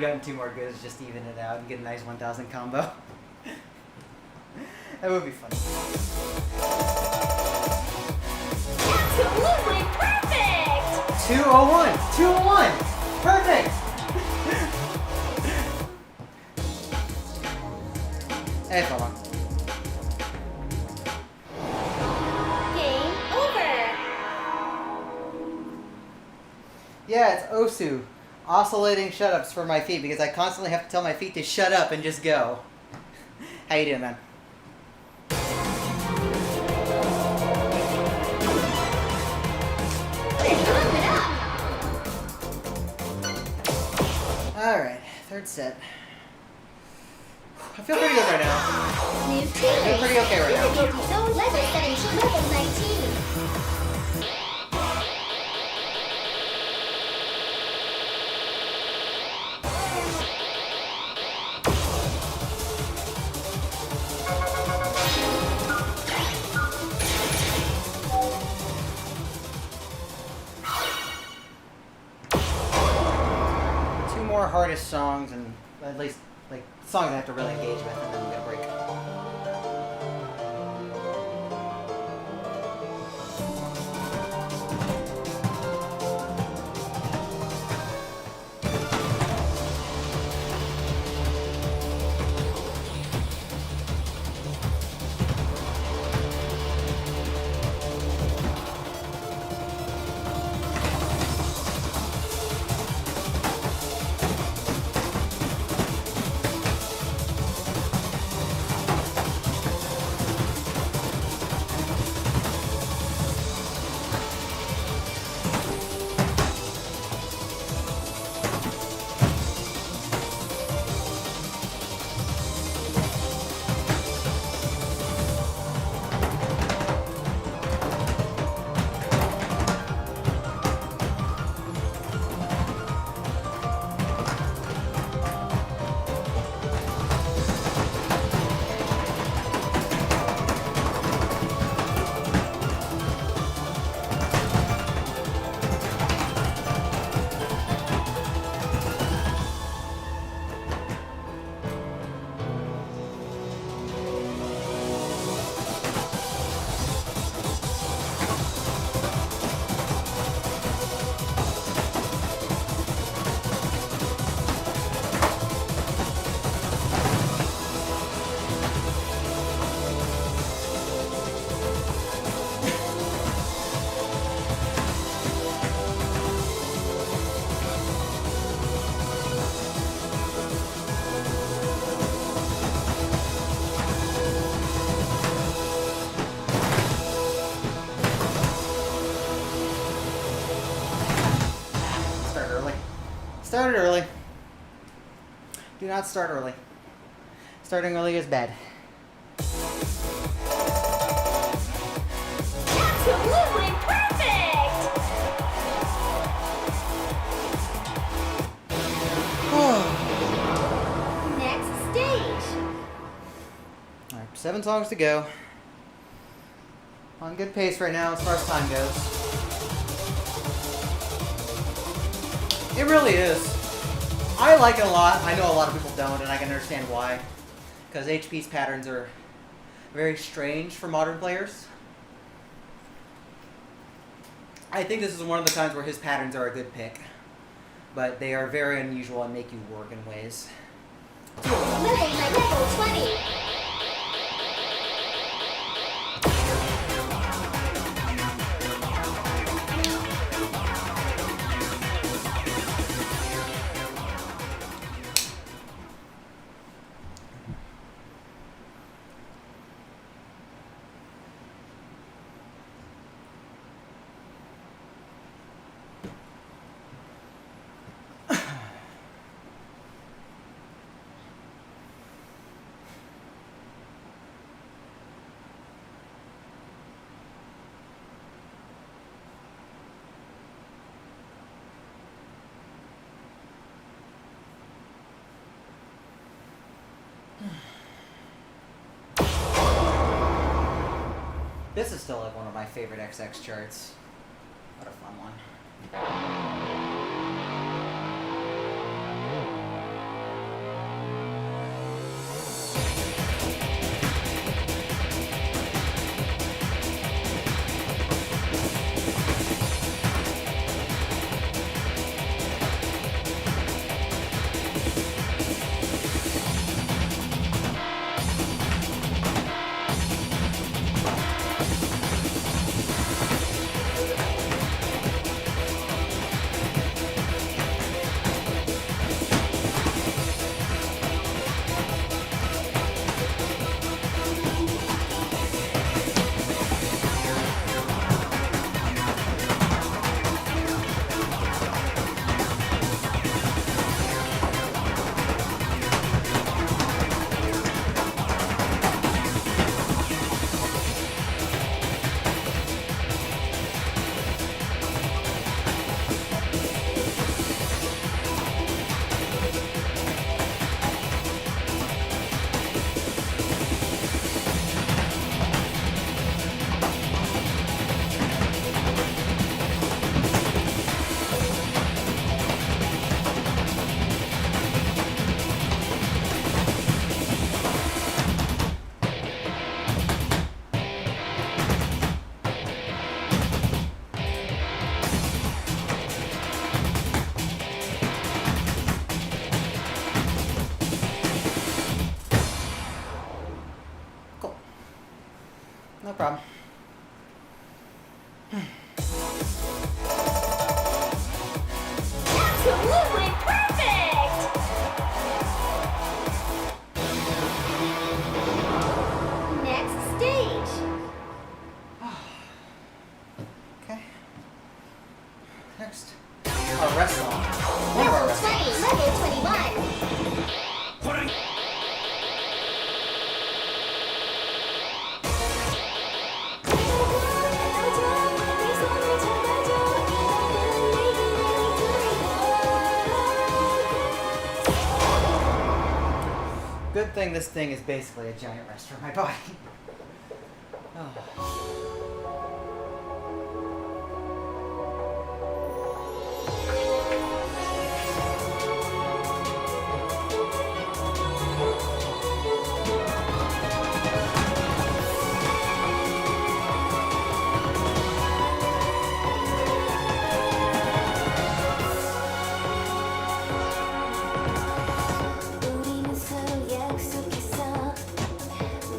gotten 2 more goods just to even it out and get a nice 1,000 combo. That would be funny. Absolutely perfect! 201! 201! Perfect! Hey, fella. Game over! Yeah, it's Osu. Oscillating shut-ups for my feet because I constantly have to tell my feet to shut up and just go. How you doing, man? Alright, third set. I feel pretty good right now. New I feel pretty okay right now. Difficulty zone level 17, level 19. Two more hardest songs and at least like songs I have to really engage with and then we'll get a break. Started early. Do not start early. Starting early is bad. Absolutely perfect! Next stage. Alright, 7 songs to go. On good pace right now as far as time goes. It really is. I like it a lot. I know a lot of people don't, and I can understand why. Because HP's patterns are very strange for modern players. I think this is one of the times where his patterns are a good pick. But they are very unusual and make you work in ways. Level 20. This is still like one of my favorite XX charts. What a fun one. problem. Absolutely perfect! Next stage. Okay. Next, our restaurant. One of our Level restaurants. 20, level 21. Good thing this thing is basically a giant rest for my body. Oh. 우리는 서로 약속했어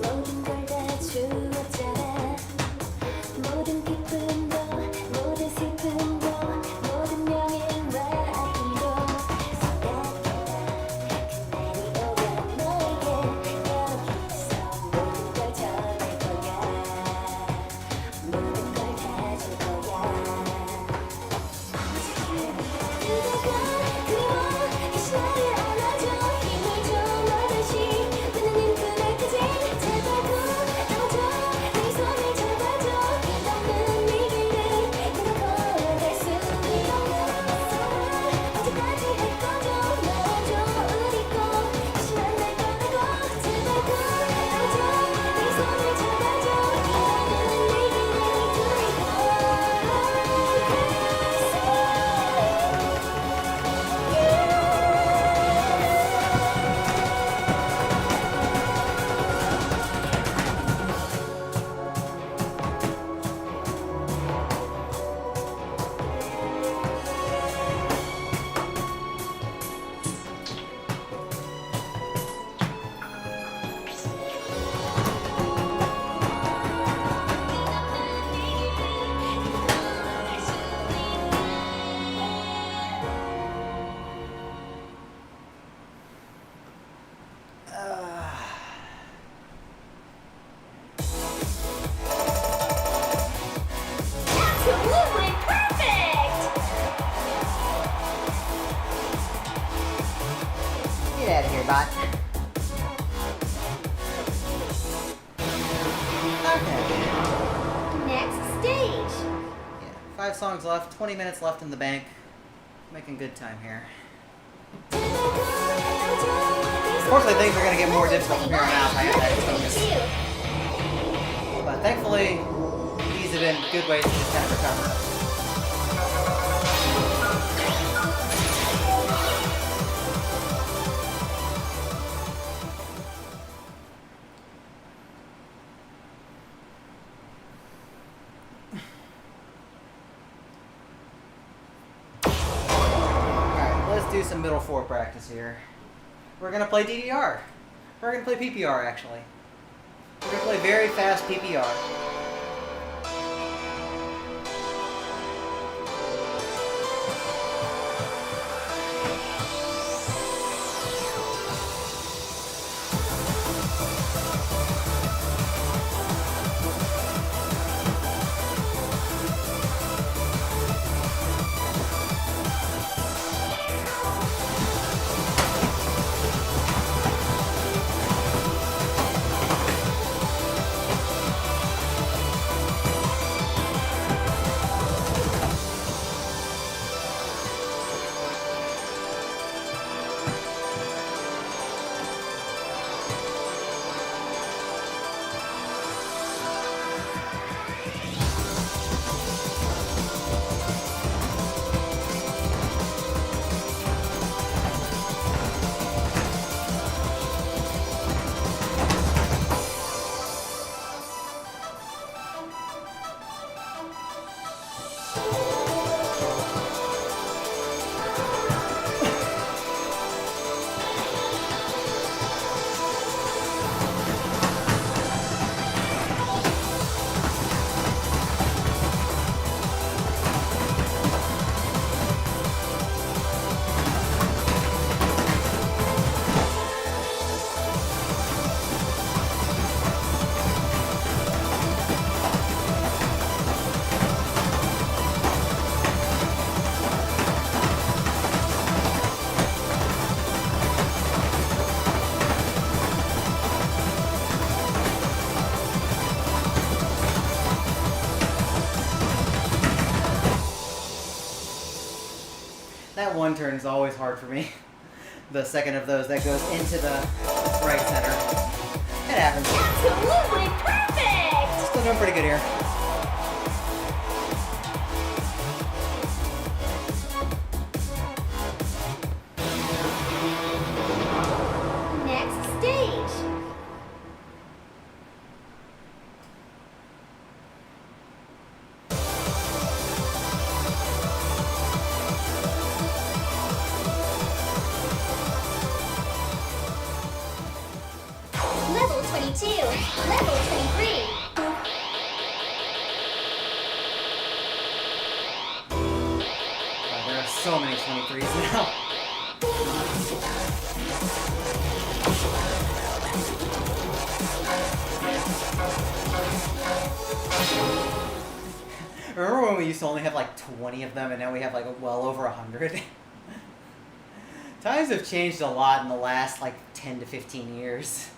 모든 걸 다 주었잖아 모든 기쁨도 모든 슬픔도 모든 명예와 아픔도 생각해봐 그날이 오면 너에게 여기서 모든 걸 전할 거야 모든 걸 다 줄 거야 그대가 그리워 다시 나를 안아줘 힘을 줘 널 다시 떠나는 그날까지 제발 돌아와줘 내 손을 잡아줘 끝없는 이 길을 내가 걸어갈 수 있는 어디까지 할 거죠 넣어줘 우리 꼭 다시 만날 거라고 제발 돌아와줘 내 손을 잡아줘 끝없는 이 길을 둘이 Absolutely perfect! Get out of here, bot. Okay. Next stage. Yeah, 5 songs left, 20 minutes left in the bank. Making good time here. Unfortunately, things are going to get more difficult from here on out. I have to focus. But thankfully, these have been good ways to just kind of recover. Alright, let's do some middle 4 practice here. We're going to play DDR. We're going to play PPR, actually. We're going to play very fast PPR. That one turn is always hard for me. The second of those that goes into the right center. It happens. Absolutely perfect! Still doing pretty good here. Next stage. Level 22. Level 23. There are so many 23s now. Remember when we used to only have like 20 of them and now we have like well over 100? Times have changed a lot in the last like 10 to 15 years.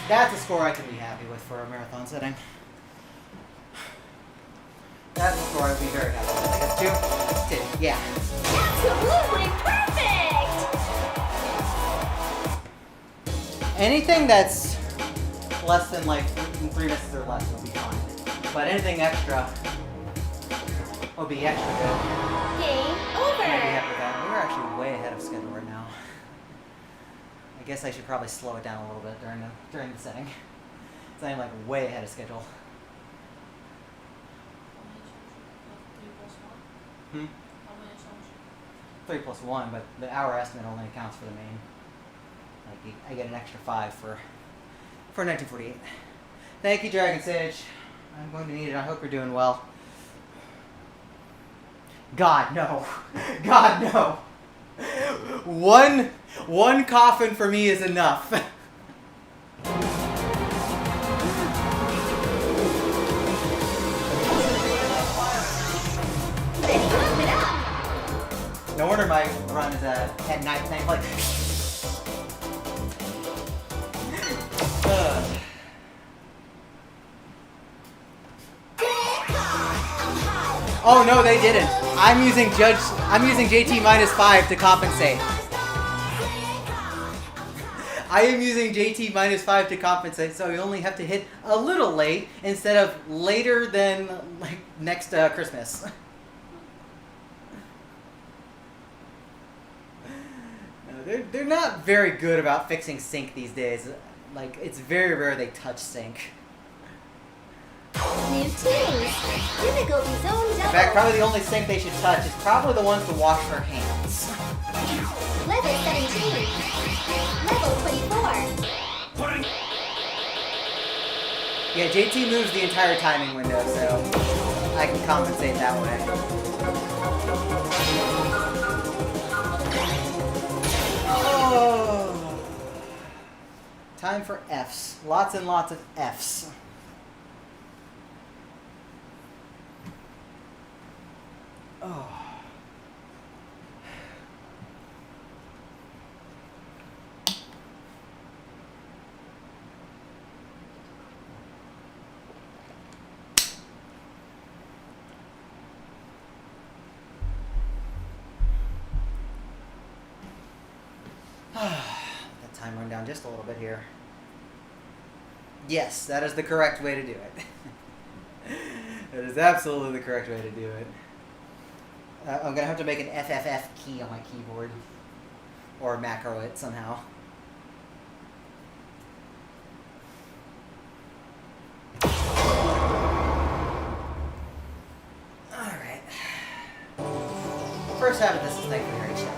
That's a score I can be happy with for a marathon setting. That's a score I'd be very happy with. I guess 2? 2, yeah. Absolutely perfect! Anything that's less than like 3 misses or less will be fine. But anything extra will be extra good. Game I'd be happy over! with that. We're actually way ahead of schedule right now. I guess I should probably slow it down a little bit during the setting. So I'm like way ahead of schedule. How many songs you have? 3 plus 1? Hmm? How many songs you 3 plus 1, but the hour estimate only accounts for the main. Like I get an extra 5 for 1948. Thank you, Dragon Sage. I'm going to need it. I hope you're doing well. God no. God no. One coffin for me is enough. Ready, pump it up! No wonder my run is at night. Like, oh no, they didn't. I'm using JT minus 5 to compensate. I am using JT minus 5 to compensate, so you only have to hit a little late instead of later than like next Christmas. No, They're not very good about fixing sync these days. Like, it's very rare they touch sync. New teams. Difficulty zone In double. fact, probably the only sync they should touch is probably the ones to wash their hands. Level 17. Level 24. Yeah, JT moves the entire timing window, so I can compensate that way. Oh. Time for Fs. Lots and lots of Fs. Oh. Let the time run down just a little bit here. Yes, that is the correct way to do it. That is absolutely the correct way to do it. I'm going to have to make an FFF key on my keyboard. Or macro it somehow. Alright. First half of this is thankfully very chill.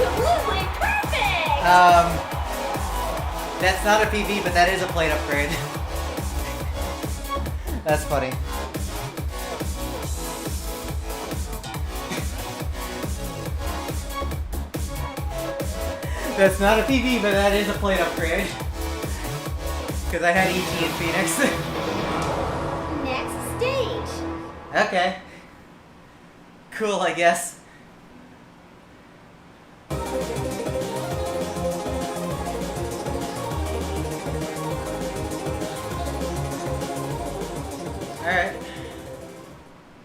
Absolutely perfect! That's not a PV, but that is a plate upgrade. That's funny. That's not a PV, but that is a plate upgrade. Because I had EG in Phoenix. Next stage. Okay. Cool, I guess. Alright.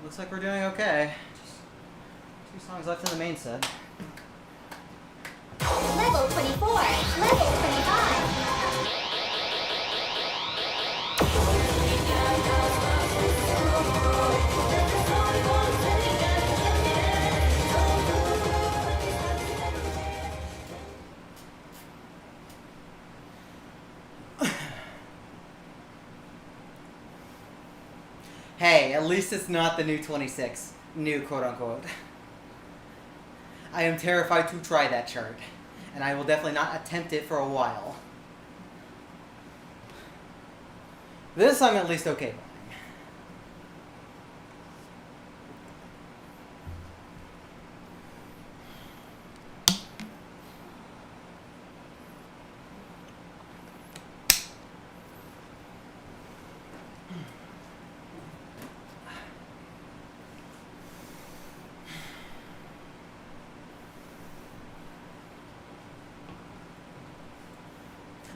Looks like we're doing okay. Just 2 songs left in the main set. Level 24. Level 25. Hey, at least it's not the new 26. New quote unquote. I am terrified to try that chart. And I will definitely not attempt it for a while. This I'm at least okay buying.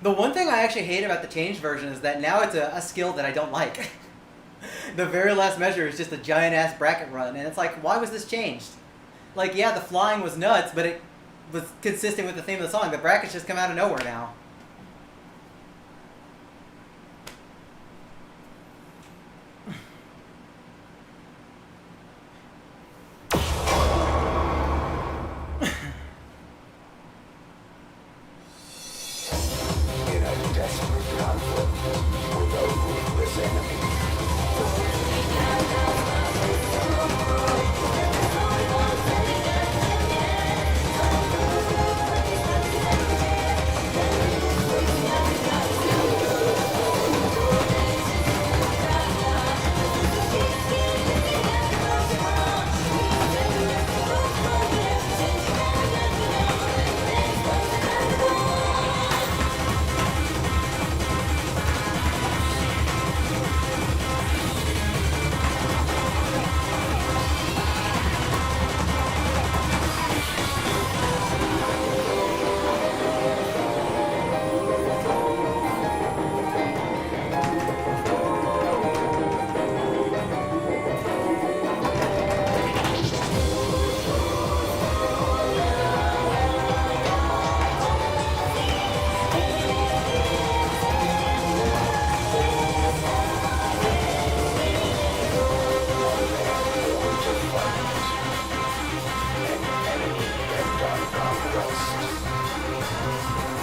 The one thing I actually hate about the changed version is that now it's a skill that I don't like. The very last measure is just a giant ass bracket run, and it's like, why was this changed? Like, yeah, the flying was nuts, but it was consistent with the theme of the song. The brackets just come out of nowhere now. In a desperate conflict with a ruthless enemy.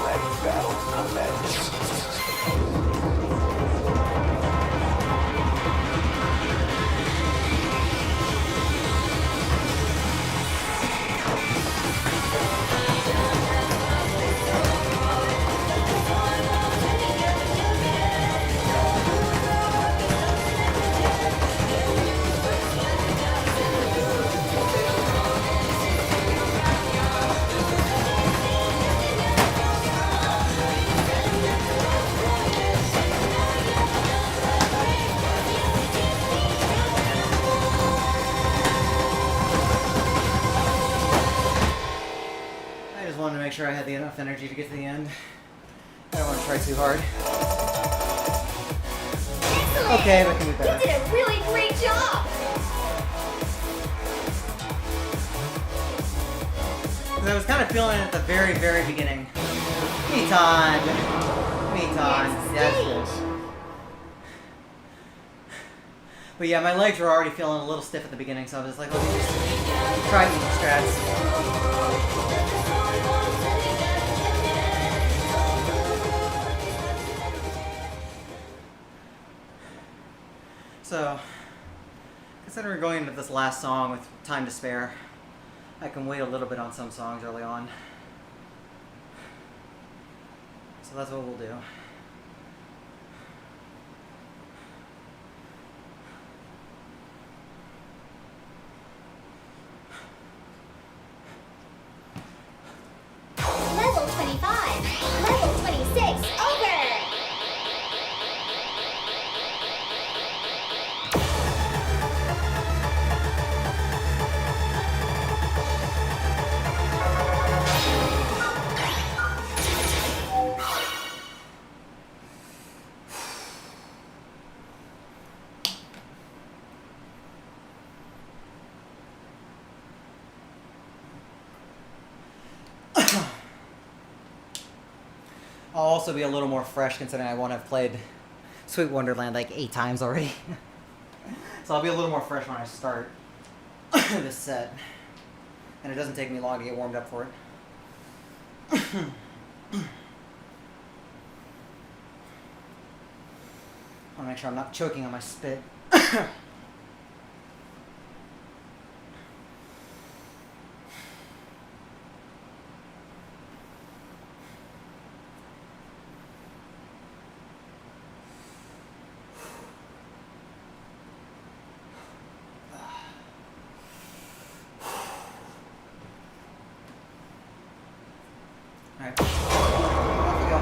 Let battle commence. I just wanted to make sure I had enough energy to get to the end. I don't want to try too hard. Excellent! Okay, that can be better. You did a really great job! 'Cause I was kind of feeling it at the very, very beginning. Me time. Me time. Next That's stage. good. But yeah, my legs were already feeling a little stiff at the beginning, so I was like, let me just try these strats. So, considering we're going into this last song with time to spare, I can wait a little bit on some songs early on. So that's what we'll do. Level 25. Level 26. Over! I'll also be a little more fresh considering I won't have played Sweet Wonderland like 8 times already. So I'll be a little more fresh when I start this set. And it doesn't take me long to get warmed up for it. I want to make sure I'm not choking on my spit. Alright. Off we go.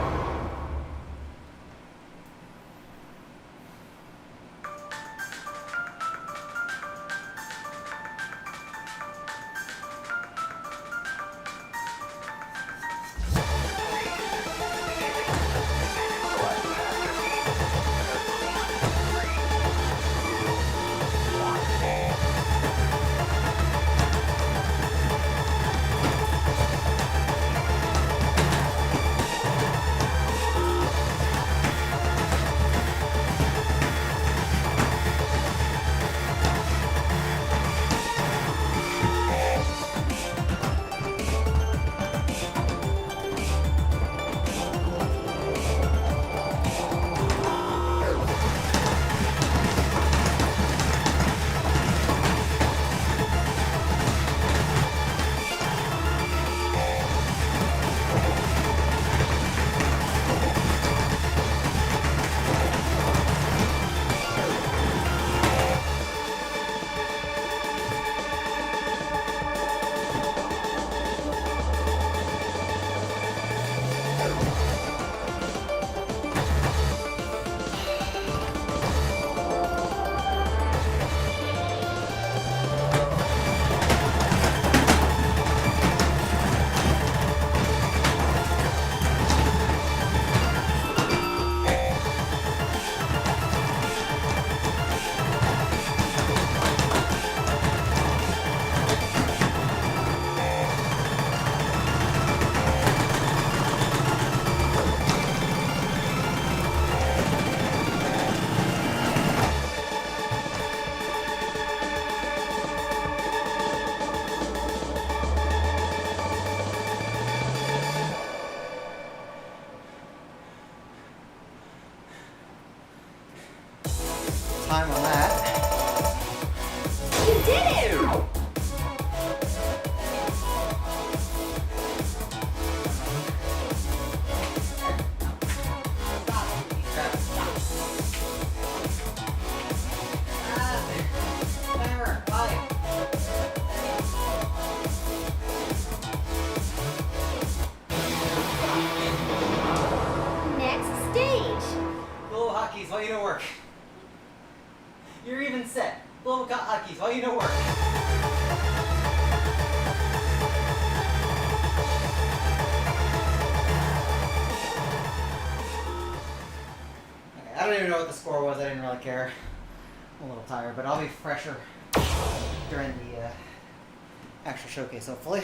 I didn't really care. I'm a little tired, but I'll be fresher during the actual showcase, hopefully.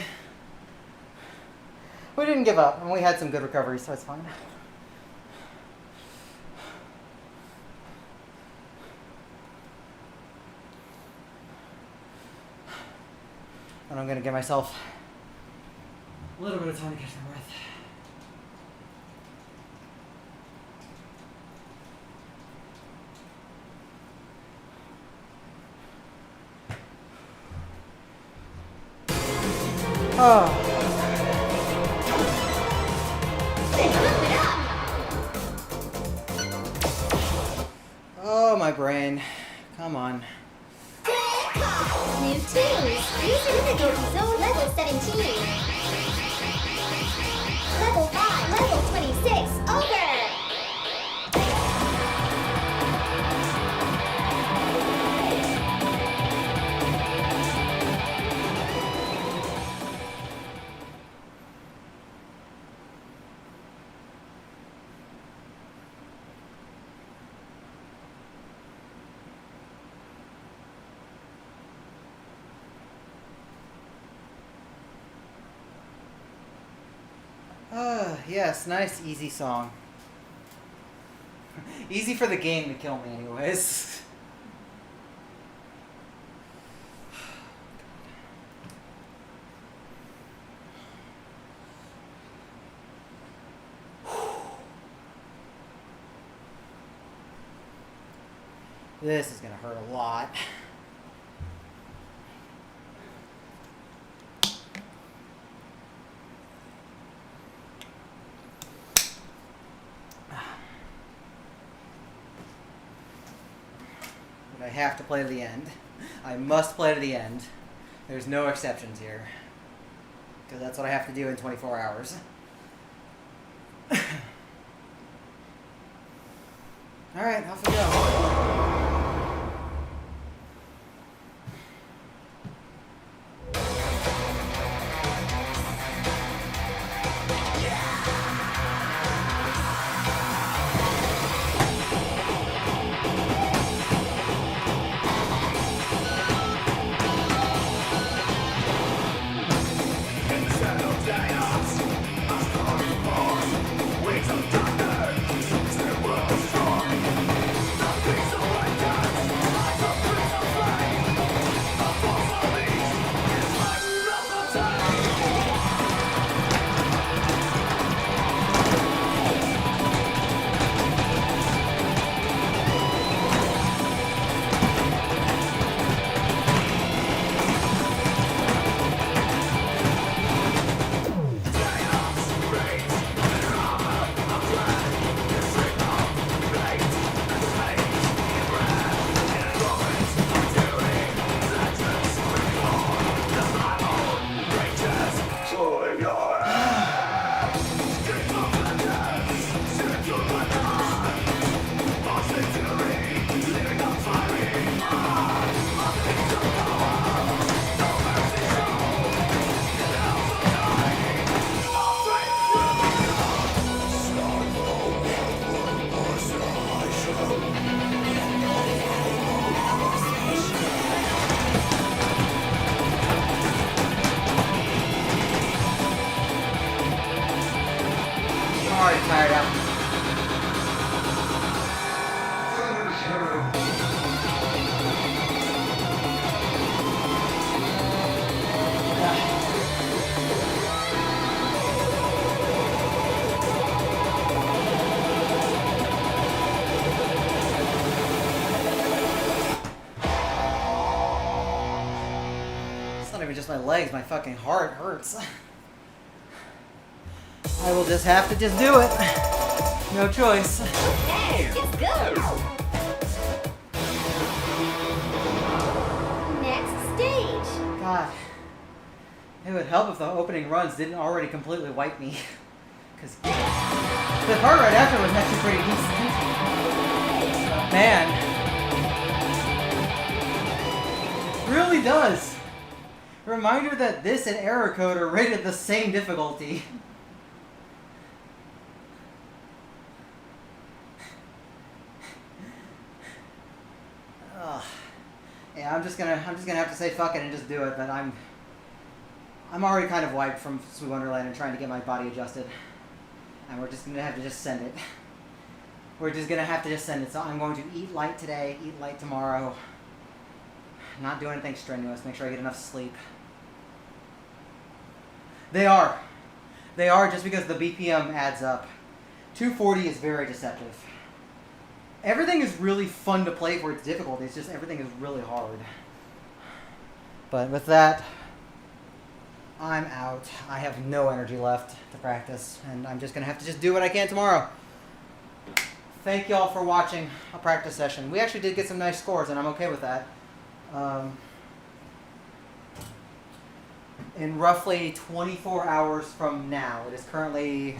We didn't give up, and we had some good recovery, so it's fine. And I'm gonna give myself a little bit of time to catch my breath. Oh. Oh, my brain. Come on. New tools. Use your difficulty zone level 17. Level 5. Level 26. Over. Yes, nice, easy song. Easy for the game to kill me, anyways. This is gonna hurt a lot. But I have to play to the end. I must play to the end. There's no exceptions here. Because that's what I have to do in 24 hours. Alright, off we go. I'm already tired out. It's not even just my legs, my fucking heart hurts. I will just have to just do it. No choice. Okay, it's good. Next stage. God. It would help if the opening runs didn't already completely wipe me. Because the part right after was actually pretty decent. Man. Really does. Reminder that this and Error Code are rated the same difficulty. just gonna have to say fuck it and just do it. But I'm already kind of wiped from Sweet Wonderland and trying to get my body adjusted, and we're just gonna have to just send it. We're just gonna have to just send it. So I'm going to eat light today, eat light tomorrow. Not do anything strenuous. Make sure I get enough sleep. They are just because the BPM adds up. 240 is very deceptive. Everything is really fun to play for its difficulty. It's just everything is really hard. But with that, I'm out. I have no energy left to practice, and I'm just gonna have to just do what I can tomorrow. Thank y'all for watching a practice session. We actually did get some nice scores, and I'm okay with that. In roughly 24 hours from now, it is currently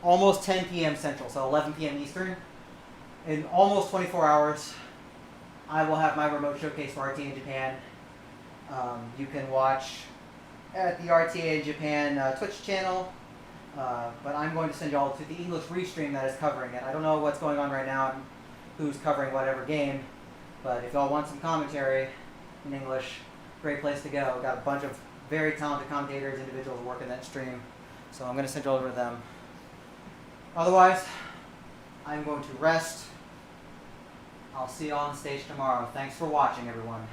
almost 10 p.m. Central, so 11 p.m. Eastern. In almost 24 hours, I will have my remote showcase for RTA in Japan. You can watch at the RTA in Japan Twitch channel, but I'm going to send you all to the English restream that is covering it. I don't know what's going on right now and who's covering whatever game, but if y'all want some commentary in English, great place to go. Got a bunch of very talented commentators, individuals working that stream, so I'm going to send you over to them. Otherwise, I'm going to rest. I'll see you all on stage tomorrow. Thanks for watching, everyone.